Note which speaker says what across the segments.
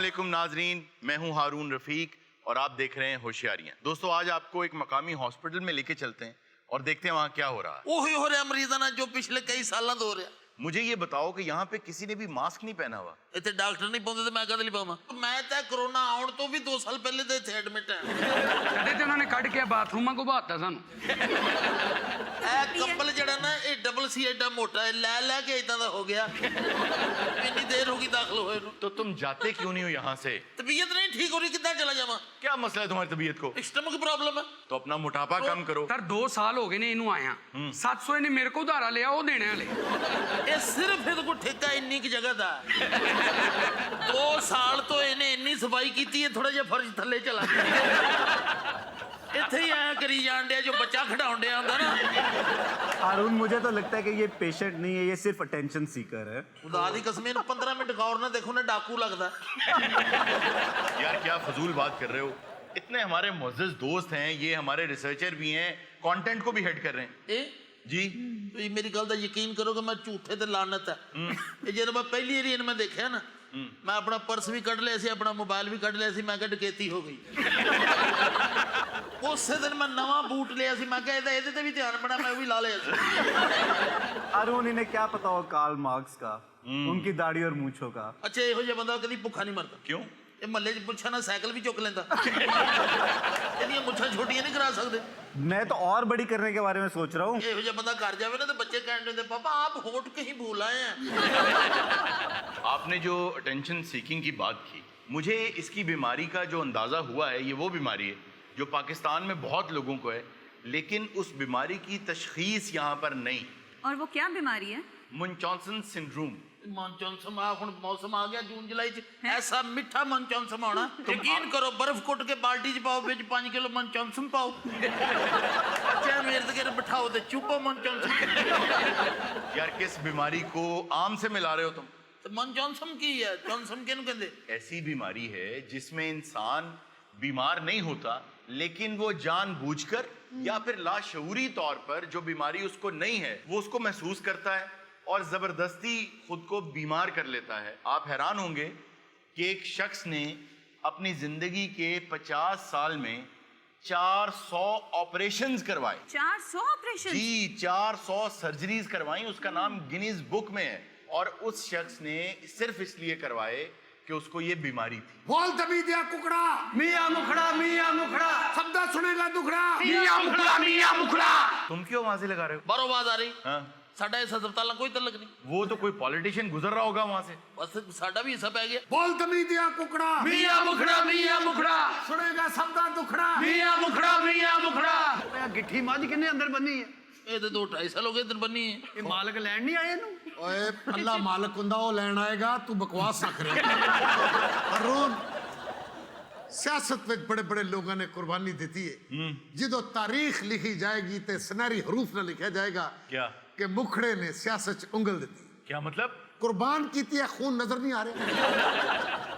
Speaker 1: अस्सलामुअलैकुम नाजरीन, मैं हूं हारून रफीक और आप देख रहे हैं होशियारियां। दोस्तों, आज आपको एक मकामी हॉस्पिटल में लेके चलते हैं और देखते हैं वहाँ क्या हो रहा है।
Speaker 2: वही हो रहा मरीजा ना जो पिछले कई सालों तो हो रहा।
Speaker 1: मुझे ये बताओ कि यहाँ पे किसी ने भी मास्क नहीं पहना हुआ।
Speaker 2: इतने डॉक्टर नहीं पाते तो मैं कद नहीं पावा। मैं तो कोरोना आउण तो भी 2 साल पहले तो इतने एडमिट है।
Speaker 3: कदे ते उन्होंने कट के बाथरूम को बहाता सानू।
Speaker 2: कंबल जड़ा ना ये डबल सी एडा मोटा है, लै के इतना दा हो गया। इतनी देर होगी दाखिल हुए नु।
Speaker 1: तो तुम जाते क्यों नहीं हो यहाँ से?
Speaker 2: तबीयत नहीं ठीक हो रही, कितना चला जावा?
Speaker 1: क्या मसला है तुम्हारी तबीयत को?
Speaker 2: स्टमक प्रॉब्लम है।
Speaker 1: तो अपना मोटापा कम करो।
Speaker 3: सर 2 साल हो गए ने इनू आया 700 ने मेरे को उधारा लिया, वो देने वाले।
Speaker 2: ये सिर्फ इहदे को ठेका इन्नी की जगह दा 2 साल तो इन्हें इन्नी सफाई की है, थोड़ा जिहा फर्श थल्ले चला इत्थे ही आया करी जान दिया जो बच्चा खिडाउण दिया होंदा ना।
Speaker 4: हारून, मुझे तो लगता है कि ये पेशेंट नहीं है, ये सिर्फ अटेंशन सीकर है।
Speaker 2: खुदा दी कसम, 15 मिनट गौर ना देखो ना डाकू लगता।
Speaker 1: यार क्या फजूल बात कर रहे हो? इतने हमारे मुअज़्ज़ज़ दोस्त हैं, ये हमारे रिसर्चर भी हैं, कंटेंट को भी हेड कर रहे हैं।
Speaker 2: ए
Speaker 1: जी
Speaker 2: तो मेरी गल का यकीन करो कि मैं झूठे ते लानत है। जो मैं पहली बार इनमें देखा ना, मैं अपना पर्स भी कट लिया सी, अपना मोबाइल भी कट लिया सी, मैं डकैती हो गई। उस दिन मैं नवा बूट लिया सी, मैं ਇਹਦੇ ਤੇ ਵੀ ध्यान बना, मैं भी ला लिया सी।
Speaker 4: हारून, इन्हें क्या पता हो कार्ल मार्क्स का, उनकी दाढ़ी और मूंछों का।
Speaker 2: अच्छा, ਇਹੋ ਜਿਹਾ ਬੰਦਾ ਕਦੀ ਭੁੱਖਾ ਨਹੀਂ ਮਰਦਾ।
Speaker 1: क्यों?
Speaker 2: ਇਹ ਮਹੱਲੇ 'ਚ ਪੁੱਛਾ ਨਾ ਸਾਈਕਲ ਵੀ ਚੁੱਕ ਲੈਂਦਾ। ਇਹਦੀਆਂ ਮੁੱਛਾਂ ਛੋਟੀਆਂ ਨਹੀਂ ਕਰਾ ਸਕਦੇ।
Speaker 4: मैं तो और बड़ी करने के बारे में सोच रहा हूँ।
Speaker 2: ਇਹੋ ਜਿਹਾ ਬੰਦਾ ਘਰ ਜਾਵੇ ਨਾ तो बच्चे कहने देते पापा आप होठ कहीं भूल आए हैं।
Speaker 1: आपने जो अटेंशन सीकिंग की बात की, मुझे इसकी बीमारी का जो अंदाज़ा हुआ है, ये वो बीमारी है जो पाकिस्तान में बहुत लोगों को है, लेकिन उस बीमारी की तशखीस यहाँ पर नहीं।
Speaker 5: और वो क्या बीमारी है?
Speaker 1: मुनचॉन्सन सिंड्रोम।
Speaker 2: मनचौंसम ਹੁਣ मौसम आ गया जून जुलाई च, ऐसा मीठा मनचौंसम होना, यकीन करो बर्फ कुट के बाल्टी च पाओ, विच 5 किलो मनचौंसम पाओ, बच्चे मेरे तक बिठाओ ते चुपो मनचौंसम।
Speaker 1: यार किस बीमारी को आम से मिला रहे हो तुम?
Speaker 2: तो मनचौंसम की है, चौंसम किहनू कहंदे?
Speaker 1: ऐसी बीमारी है जिसमें इंसान बीमार नहीं होता, लेकिन वो जानबूझकर या फिर लाशऊरी तौर पर जो बीमारी उसको नहीं है वो उसको महसूस करता है और जबरदस्ती खुद को बीमार कर लेता है। आप हैरान होंगे कि एक शख्स ने अपनी जिंदगी के 50 साल में 400 ऑपरेशंस करवाए।
Speaker 5: 400 ऑपरेशन?
Speaker 1: जी, 400 सर्जरीज करवाई। उसका नाम गिनीज बुक में है और उस शख्स ने सिर्फ इसलिए करवाए कि उसको ये बीमारी थी।
Speaker 6: बोल तभी दिया कुकड़ा,
Speaker 3: मियां मुखड़ा
Speaker 6: शब्द सुनेगा दुखड़ा।
Speaker 3: मियां मुखड़ा।
Speaker 1: तुम क्यों आवाजें लगा रहे हो?
Speaker 2: बारो आवाज आ रही।
Speaker 1: हाँ,
Speaker 2: साडा इस अस्पताल कोई तलक नहीं,
Speaker 1: वो तो कोई पॉलिटिशियन गुजर रहा होगा वहां से।
Speaker 2: बस साडा भी हिस्सा पै गया।
Speaker 6: बोल तभी दिया कुकड़ा,
Speaker 3: मियां मुखड़ा।
Speaker 6: सुनेगा शब्द दुखड़ा।
Speaker 3: मियां मुखड़ा। गिट्ठी मझ किन्ने अंदर बन्नी है?
Speaker 2: ये तो 2-2.5 साल हो गए इधर बनी है।
Speaker 3: ये मालक लैंड नहीं आए इनू?
Speaker 6: ओए अल्लाह मालिक हुंदा वो लैन आएगा, तू बकवास ना करे। हारून, सियासत में बड़े बड़े लोगों ने कुर्बानी दी है। जिदो तारीख लिखी जाएगी ते सुनहरी हरूफ न लिखा जाएगा
Speaker 1: क्या?
Speaker 6: कि मुखड़े ने सियासत उंगल दी।
Speaker 1: क्या मतलब?
Speaker 6: कुर्बान की थी, खून नजर नहीं आ रहा।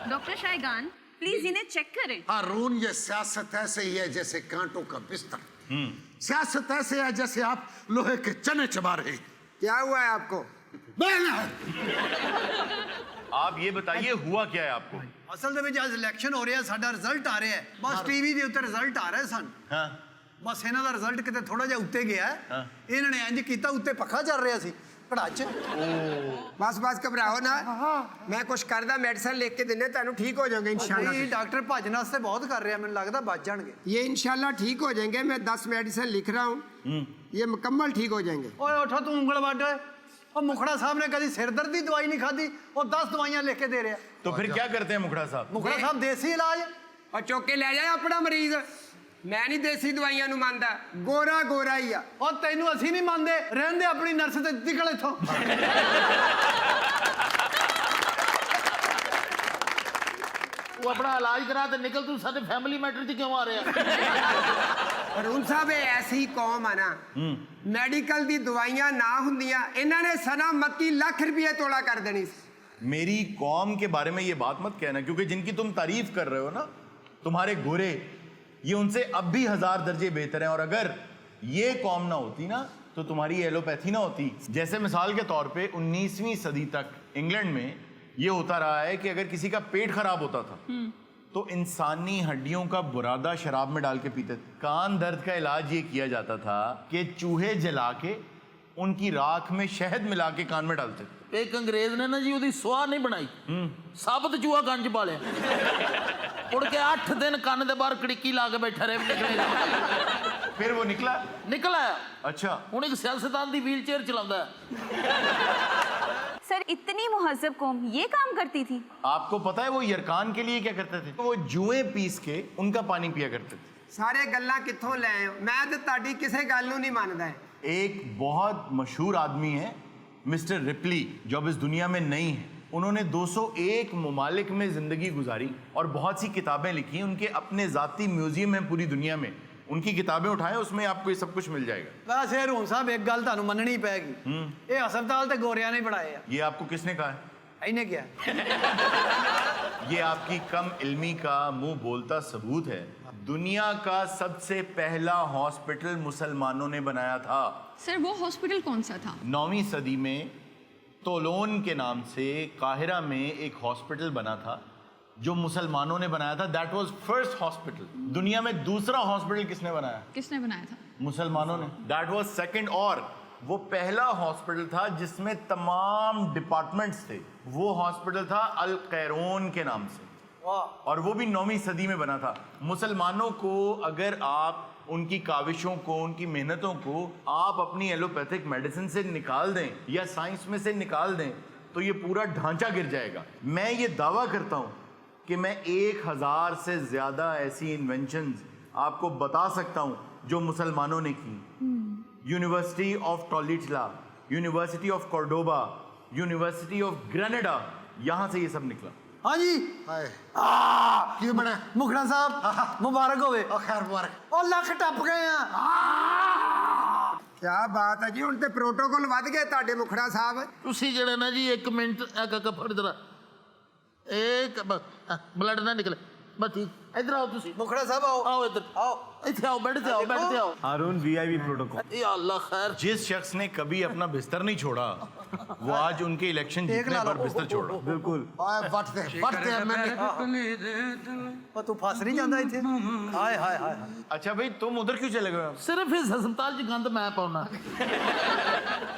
Speaker 5: डॉक्टर शायगान, प्लीज इन्हें चेक करें।
Speaker 6: हारून, ये सियासत ऐसे ही है जैसे कांटों का बिस्तर। सियासत ऐसे है जैसे आप लोहे के चने चबा रहे हैं।
Speaker 7: क्या हुआ है आपको?
Speaker 1: आप ये बताइए हुआ क्या है आपको?
Speaker 8: ਅਸਲ ਦੇ ਵਿੱਚ ਅੱਜ ਇਲੈਕਸ਼ਨ ਹੋ ਰਿਹਾ, ਸਾਡਾ ਰਿਜ਼ਲਟ ਆ ਰਿਹਾ ਹੈ, ਬਸ ਟੀਵੀ ਦੇ ਉੱਤੇ ਰਿਜ਼ਲਟ ਆ ਰਿਹਾ ਸਨ।
Speaker 1: हाँ,
Speaker 8: ਬਸ ਇਹਨਾਂ ਦਾ ਰਿਜ਼ਲਟ ਕਿਤੇ ਥੋੜਾ ਜਿਹਾ ਉੱਤੇ ਗਿਆ ਹੈ। ਇਹਨਾਂ ਨੇ ਇੰਜ ਕੀਤਾ, ਉੱਤੇ ਪੱਖਾ ਚੱਲ ਰਿਹਾ ਸੀ ਘੜਾ 'ਚ।
Speaker 7: बस बस घबराओ ना, मैं कुछ करदा मेडिसिन लिख के देने, तुहानू ठीक हो जाओगे इंशाल्लाह।
Speaker 8: ਇਹ ਡਾਕਟਰ ਭੱਜਣ ਵਾਸਤੇ ਬਹੁਤ ਕਰ ਰਿਹਾ, ਮੈਨੂੰ ਲੱਗਦਾ ਬਚ ਜਾਣਗੇ।
Speaker 7: ये इंशाल्लाह ठीक हो जाएंगे। मैं 10 मेडिसिन लिख रहा हूँ, ये मुकम्मल ठीक हो जाएंगे।
Speaker 8: ਓਏ ਉੱਠੋ, ਤੂੰ ਉਂਗਲ ਵੱਢ ਓਏ। ਉਹ ਮੁਖੜਾ ਸਾਹਿਬ ਨੇ ਕਦੀ ਸਿਰ ਦਰਦ ਦੀ ਦਵਾਈ ਨਹੀਂ ਖਾਧੀ, ਉਹ 10 ਦਵਾਈਆਂ ਲਿਖ ਕੇ ਦੇ ਰਿਹਾ।
Speaker 1: तो फिर क्या करते हैं मुखड़ा साहब?
Speaker 8: ਮੁਖੜਾ ਸਾਹਿਬ ਦੇਸੀ ਇਲਾਜ।
Speaker 7: और चौक के ले जाए अपना मरीज, मैं नहीं देसी दवाइयां नू मानदा, गोरा गोरा ही आ।
Speaker 8: ਉਹ ਤੈਨੂੰ ਅਸੀਂ ਨਹੀਂ ਮੰਨਦੇ, ਰਹਿਣ ਦੇ ਆਪਣੀ ਨਰਸ ਤੇ ਨਿਕਲ ਇੱਥੋਂ।
Speaker 2: वो अपना इलाज करा ते निकल, तू साडे फैमिली मैटर च क्यों आ रहा?
Speaker 7: हरून साहब, ये ऐसी कौम है ना, मेडिकल दी दवाइयां ना हुंदियां, इन्हां ने सना 32 लाख रुपये तोड़ा कर देनी।
Speaker 1: मेरी कौम के बारे में ये बात मत कहना, क्योंकि जिनकी तुम तारीफ कर रहे हो ना, तुम्हारे गोरे, ये उनसे अब भी 1000 दर्जे बेहतर हैं। और अगर ये कौम ना होती ना तो तुम्हारी एलोपैथी ना होती। जैसे मिसाल के तौर पे 19वीं सदी तक इंग्लैंड में ये होता रहा है कि अगर किसी का पेट खराब होता था तो इंसानी हड्डियों का बुरादा शराब में डाल के पीते थे। कान दर्द का इलाज ये किया जाता था कि चूहे जला के उनकी राख में शहद मिला के कान में डालते थे।
Speaker 2: ਇੱਕ ਅੰਗਰੇਜ਼ ਨੇ ਨਾ ਜੀ ਉਹਦੀ ਸੁਆਹ ਨਹੀਂ ਬਣਾਈ ਸਾਬਤ ਚੂਹਾ ਕੰਨ 'ਚ ਪਾ ਲਿਆ ਉੜ ਕੇ 8 ਦਿਨ ਕੰਨ ਦੇ ਬਾਹਰ ਕੜਿੱਕੀ ਲਾ ਕੇ ਬੈਠਾ ਰਿਹਾ ਨਿਕਲੇਗਾ
Speaker 1: फिर वो निकला।
Speaker 2: ਨਿਕਲ ਆਇਆ
Speaker 1: अच्छा,
Speaker 2: ਹੁਣ ਇੱਕ ਸਿਆਸਤਦਾਨ ਦੀ ਵੀਲ ਚੇਅਰ ਚਲਾਉਂਦਾ ਹੈ।
Speaker 5: सर इतनी मुहज्जब कौम ये काम करती थी?
Speaker 1: आपको पता है वो यरकान के लिए क्या करते थे? वो जुएं पीस के उनका पानी पिया करते थे।
Speaker 7: ਸਾਰੇ ਗੱਲਾਂ ਕਿੱਥੋਂ ਲੈ ਆਏ ਹੋ? ਮੈਂ ਤੇ ਤੁਹਾਡੀ ਕਿਸੇ ਗੱਲ ਨੂੰ ਨਹੀਂ ਮੰਨਦਾ ਹੈ।
Speaker 1: एक बहुत मशहूर आदमी है मिस्टर रिपली, जो अब इस दुनिया में नहीं है। उन्होंने 201 ममालिक में ज़िंदगी गुजारी और बहुत सी किताबें लिखी। उनके अपने ज़ाती म्यूजियम हैं पूरी दुनिया में। उनकी किताबें उठाएं, उसमें आपको ये सब कुछ मिल जाएगा।
Speaker 8: ਵੈਸੇ ਹਰੂਨ ਸਾਹਿਬ ਇੱਕ ਗੱਲ ਤੁਹਾਨੂੰ ਮੰਨਣੀ ਪੈਗੀ ਇਹ ਹਸਪਤਾਲ ਤੇ ਗੋਰਿਆਂ ਨੇ ਬਣਾਏ ਆ
Speaker 1: ये आपको किसने कहा है?
Speaker 8: ਇਹਨੇ ਕਿਹਾ
Speaker 1: ये आपकी कम इल्मी का मुंह बोलता सबूत है। दुनिया का सबसे पहला हॉस्पिटल मुसलमानों ने बनाया था।
Speaker 9: सर वो हॉस्पिटल कौन सा था?
Speaker 1: 9वीं सदी में तोलोन के नाम से काहिरा में एक हॉस्पिटल बना था जो मुसलमानों ने बनाया था। That was first hospital. दुनिया में दूसरा हॉस्पिटल किसने बनाया?
Speaker 9: किसने बनाया था?
Speaker 1: मुसलमानों ने। दैट वाज सेकंड, और वो पहला हॉस्पिटल था जिसमें तमाम डिपार्टमेंट्स थे। वो हॉस्पिटल था अल कैरोन के नाम से, और वो भी 9वीं सदी में बना था। मुसलमानों को अगर आप उनकी काविशों को, उनकी मेहनतों को आप अपनी एलोपैथिक मेडिसिन से निकाल दें या साइंस में से निकाल दें तो ये पूरा ढांचा गिर जाएगा। मैं ये दावा करता हूँ कि मैं 1000 से ज़्यादा ऐसी इन्वेंशंस आपको बता सकता हूँ जो मुसलमानों ने की। यूनिवर्सिटी ऑफ टोलिटला, university of Cordoba, university of Granada, यहाँ से ये सब निकला।
Speaker 8: ਹਾਂਜੀ
Speaker 6: ਹਾਏ ਕੀ ਬਣਾ
Speaker 8: ਮੁਖੜਾ ਸਾਹਿਬ ਮੁਬਾਰਕ ਹੋਵੇ
Speaker 6: ਉਹ ਖੈਰ ਮੁਬਾਰਕ
Speaker 8: ਉਹ ਲੱਖ ਟੱਪ ਗਏ ਆ
Speaker 7: ਕੀ ਬਾਤ ਹੈ ਜੀ, ਹੁਣ ਤੇ ਪ੍ਰੋਟੋਕਾਲ ਵੱਧ ਗਏ ਤੁਹਾਡੇ ਮੁਖੜਾ ਸਾਹਿਬ।
Speaker 2: ਤੁਸੀਂ ਜਿਹੜੇ ਨਾ ਜੀ 1 ਮਿੰਟ ਇੱਕ ਫੜ ਜਰਾ ਇੱਕ ਬਲੱਡ ਨਾ ਨਿਕਲੇ ਬਸ ਠੀਕ। ਇੱਧਰ ਆਓ ਤੁਸੀਂ
Speaker 8: ਮੁਖੜਾ ਸਾਹਿਬ ਆਓ
Speaker 2: ਆਓ ਇੱਧਰ
Speaker 8: ਆਓ
Speaker 2: ਇੱਥੇ ਆਓ, ਬੈਠ ਤੇ ਆਓ, ਬੈਠ ਤੇ ਆਓ।
Speaker 4: हारून वीआईपी प्रोटोकॉल।
Speaker 2: या अल्लाह खैर।
Speaker 1: जिस शख्स ने कभी अपना बिस्तर नहीं छोड़ा वो आज उनके इलेक्शन जीतने पर बिस्तर छोड़ रहा।
Speaker 4: बिल्कुल।
Speaker 6: ਓਏ ਵੱਟਦੇ ਮੈਨੇ
Speaker 8: ਉਹ ਤੂੰ ਫਸ ਨਹੀਂ ਜਾਂਦਾ ਇੱਥੇ ਹਾਏ ਹਾਏ ਹਾਏ
Speaker 1: अच्छा भाई, तुम उधर क्यों चले गए?
Speaker 2: ਸਿਰਫ ਇਸ ਹਸਪਤਾਲ 'ਚ ਗੰਦ ਮੈਂ ਪਾਉਣਾ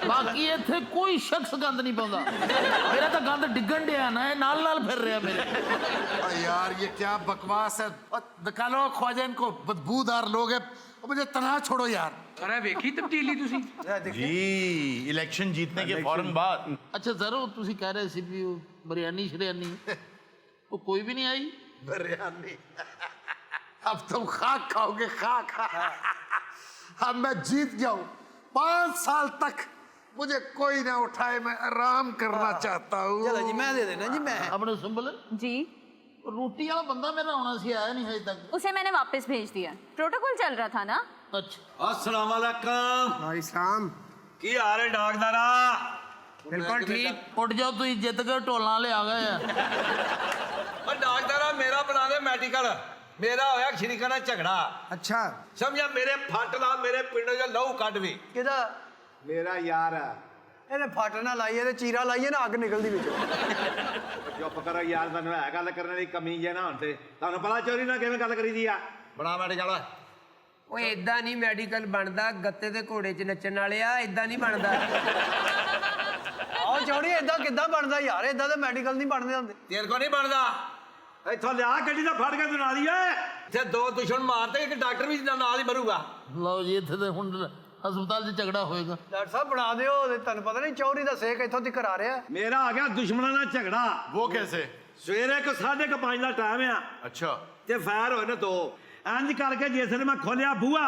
Speaker 2: ਬਾਕੀ ਇੱਥੇ ਕੋਈ ਸ਼ਖਸ ਗੰਦ ਨਹੀਂ ਪਾਉਂਦਾ। ਮੇਰਾ ਤਾਂ ਗੰਦ ਡਿੱਗਣ ਡਿਆ ਨਾ, ਇਹ ਨਾਲ ਨਾਲ ਫਿਰ ਰਿਹਾ ਮੇਰੇ।
Speaker 6: यार ये क्या बकवास है। निकालो ख्वाजा इनको, बदबूदार लोग हैं। और मुझे तनहा छोड़ो यार।
Speaker 3: ਅਰੇ ਵੇਖੀ ਤਬਦੀਲੀ ਤੁਸੀਂ
Speaker 1: जी, इलेक्शन जीतने के फौरन बाद।
Speaker 2: ਅੱਛਾ ਸਰ, ਉਹ ਤੁਸੀਂ ਕਹਿ ਰਹੇ ਸੀ ਵੀ ਉਹ ਬਿਰਿਆਨੀ ਸ਼ਰਿਆਨੀ ਉਹ ਕੋਈ ਵੀ ਨਹੀਂ ਆਈ?
Speaker 6: बिरयानी अब तुम खाक खाओगे, खाक। अब मैं जीत गया हूँ। 5 साल तक मुझे कोई ना उठाए, मैं आराम करना चाहता हूँ।
Speaker 8: ਚਲੋ ਜੀ ਮੈਂ ਦੇ ਦੇਣਾ ਜੀ मैं
Speaker 2: ਆਪਣੇ ਸੰਭਲ
Speaker 5: जी
Speaker 2: ਰੋਟੀ ਵਾਲਾ ਬੰਦਾ ਮੇਰਾ ਆਉਣਾ ਸੀ, ਆਇਆ ਨਹੀਂ ਹਜੇ ਤੱਕ।
Speaker 5: उसे मैंने वापस भेज दिया। प्रोटोकॉल चल रहा था ना।
Speaker 2: ਅੱਛਾ
Speaker 10: अस्सलाम वालेकुम।
Speaker 7: ਵਾਹਿਸਲਾਮ।
Speaker 10: की हाल है डाकदारा?
Speaker 7: ਬਿਲਕੁਲ ਠੀਕ।
Speaker 2: ਉੱਠ ਜਾਓ, ਤੁਸੀਂ ਜਿੱਤ ਕੇ ਢੋਲਾਂ ਲਿਆ ਗਏ ਆ।
Speaker 10: और डाकदारा मेरा बना दे मेडिकल। मेरा होया शरीका ना झगड़ा,
Speaker 7: ਅੱਛਾ
Speaker 10: समझा? मेरे फट ला, मेरे पिंड जो लहू कट भी।
Speaker 8: ਕਿਹਦਾ
Speaker 6: मेरा यार है।
Speaker 8: ਇਹਨੇ ਫੱਟ ਨਾ ਲਾਈਏ ਤੇ ਚੀਰਾ ਲਾਈਏ ਨਾ ਅੱਗ ਨਿਕਲਦੀ ਵਿੱਚੋਂ
Speaker 10: चुप करो यार, तैनूं है गल करने दी कमी जे ना हुण ते तुहानूं पता चोरी ना किवें गल करी दी आ। बना मेडिकल।
Speaker 7: ਓਏ ਇਦਾਂ ਨਹੀਂ ਮੈਡੀਕਲ ਬਣਦਾ, ਗੱਤੇ ਦੇ ਘੋੜੇ 'ਚ ਨੱਚਣ ਵਾਲਿਆ, ਇਦਾਂ ਨਹੀਂ ਬਣਦਾ।
Speaker 8: ਆਓ ਚੌੜੀ ਏਦਾਂ ਕਿੱਦਾਂ ਬਣਦਾ ਯਾਰ, ਏਦਾਂ ਤਾਂ ਮੈਡੀਕਲ ਨਹੀਂ ਬਣਦੇ ਹੁੰਦੇ।
Speaker 10: तेरे को नहीं बनदा। इत्थों लिया गड्डी दा फड़ के तू नाली ए। इत्थे 2 दुश्मन मारते, एक डॉक्टर भी नाल ही मरूगा।
Speaker 2: ਲਓ ਜੀ, ਇੱਥੇ ਤੇ ਹੁਣ ਹਸਪਤਾਲ 'ਚ ਝਗੜਾ ਹੋਏਗਾ।
Speaker 8: ਡਾਕਟਰ ਸਾਹਿਬ ਬਣਾ ਦਿਓ, ਤੇ ਤੁਹਾਨੂੰ ਪਤਾ ਨਹੀਂ ਚੌੜੀ ਦਾ ਸੇਕ ਇੱਥੋਂ ਤੱਕ ਆ ਰਿਹਾ।
Speaker 10: मेरा आ गया दुश्मनां नाल झगड़ा।
Speaker 1: वो कैसे?
Speaker 10: सवेरे को 5:30 ਦਾ ਟਾਈਮ ਆ
Speaker 1: अच्छा,
Speaker 10: ਤੇ ਫਾਇਰ ਹੋਏ ਨੇ 2। ਇੰਜ ਕਰਕੇ ਜਿਸ ਨੇ ਮੈਂ ਖੋਲਿਆ ਬੂਹਾ,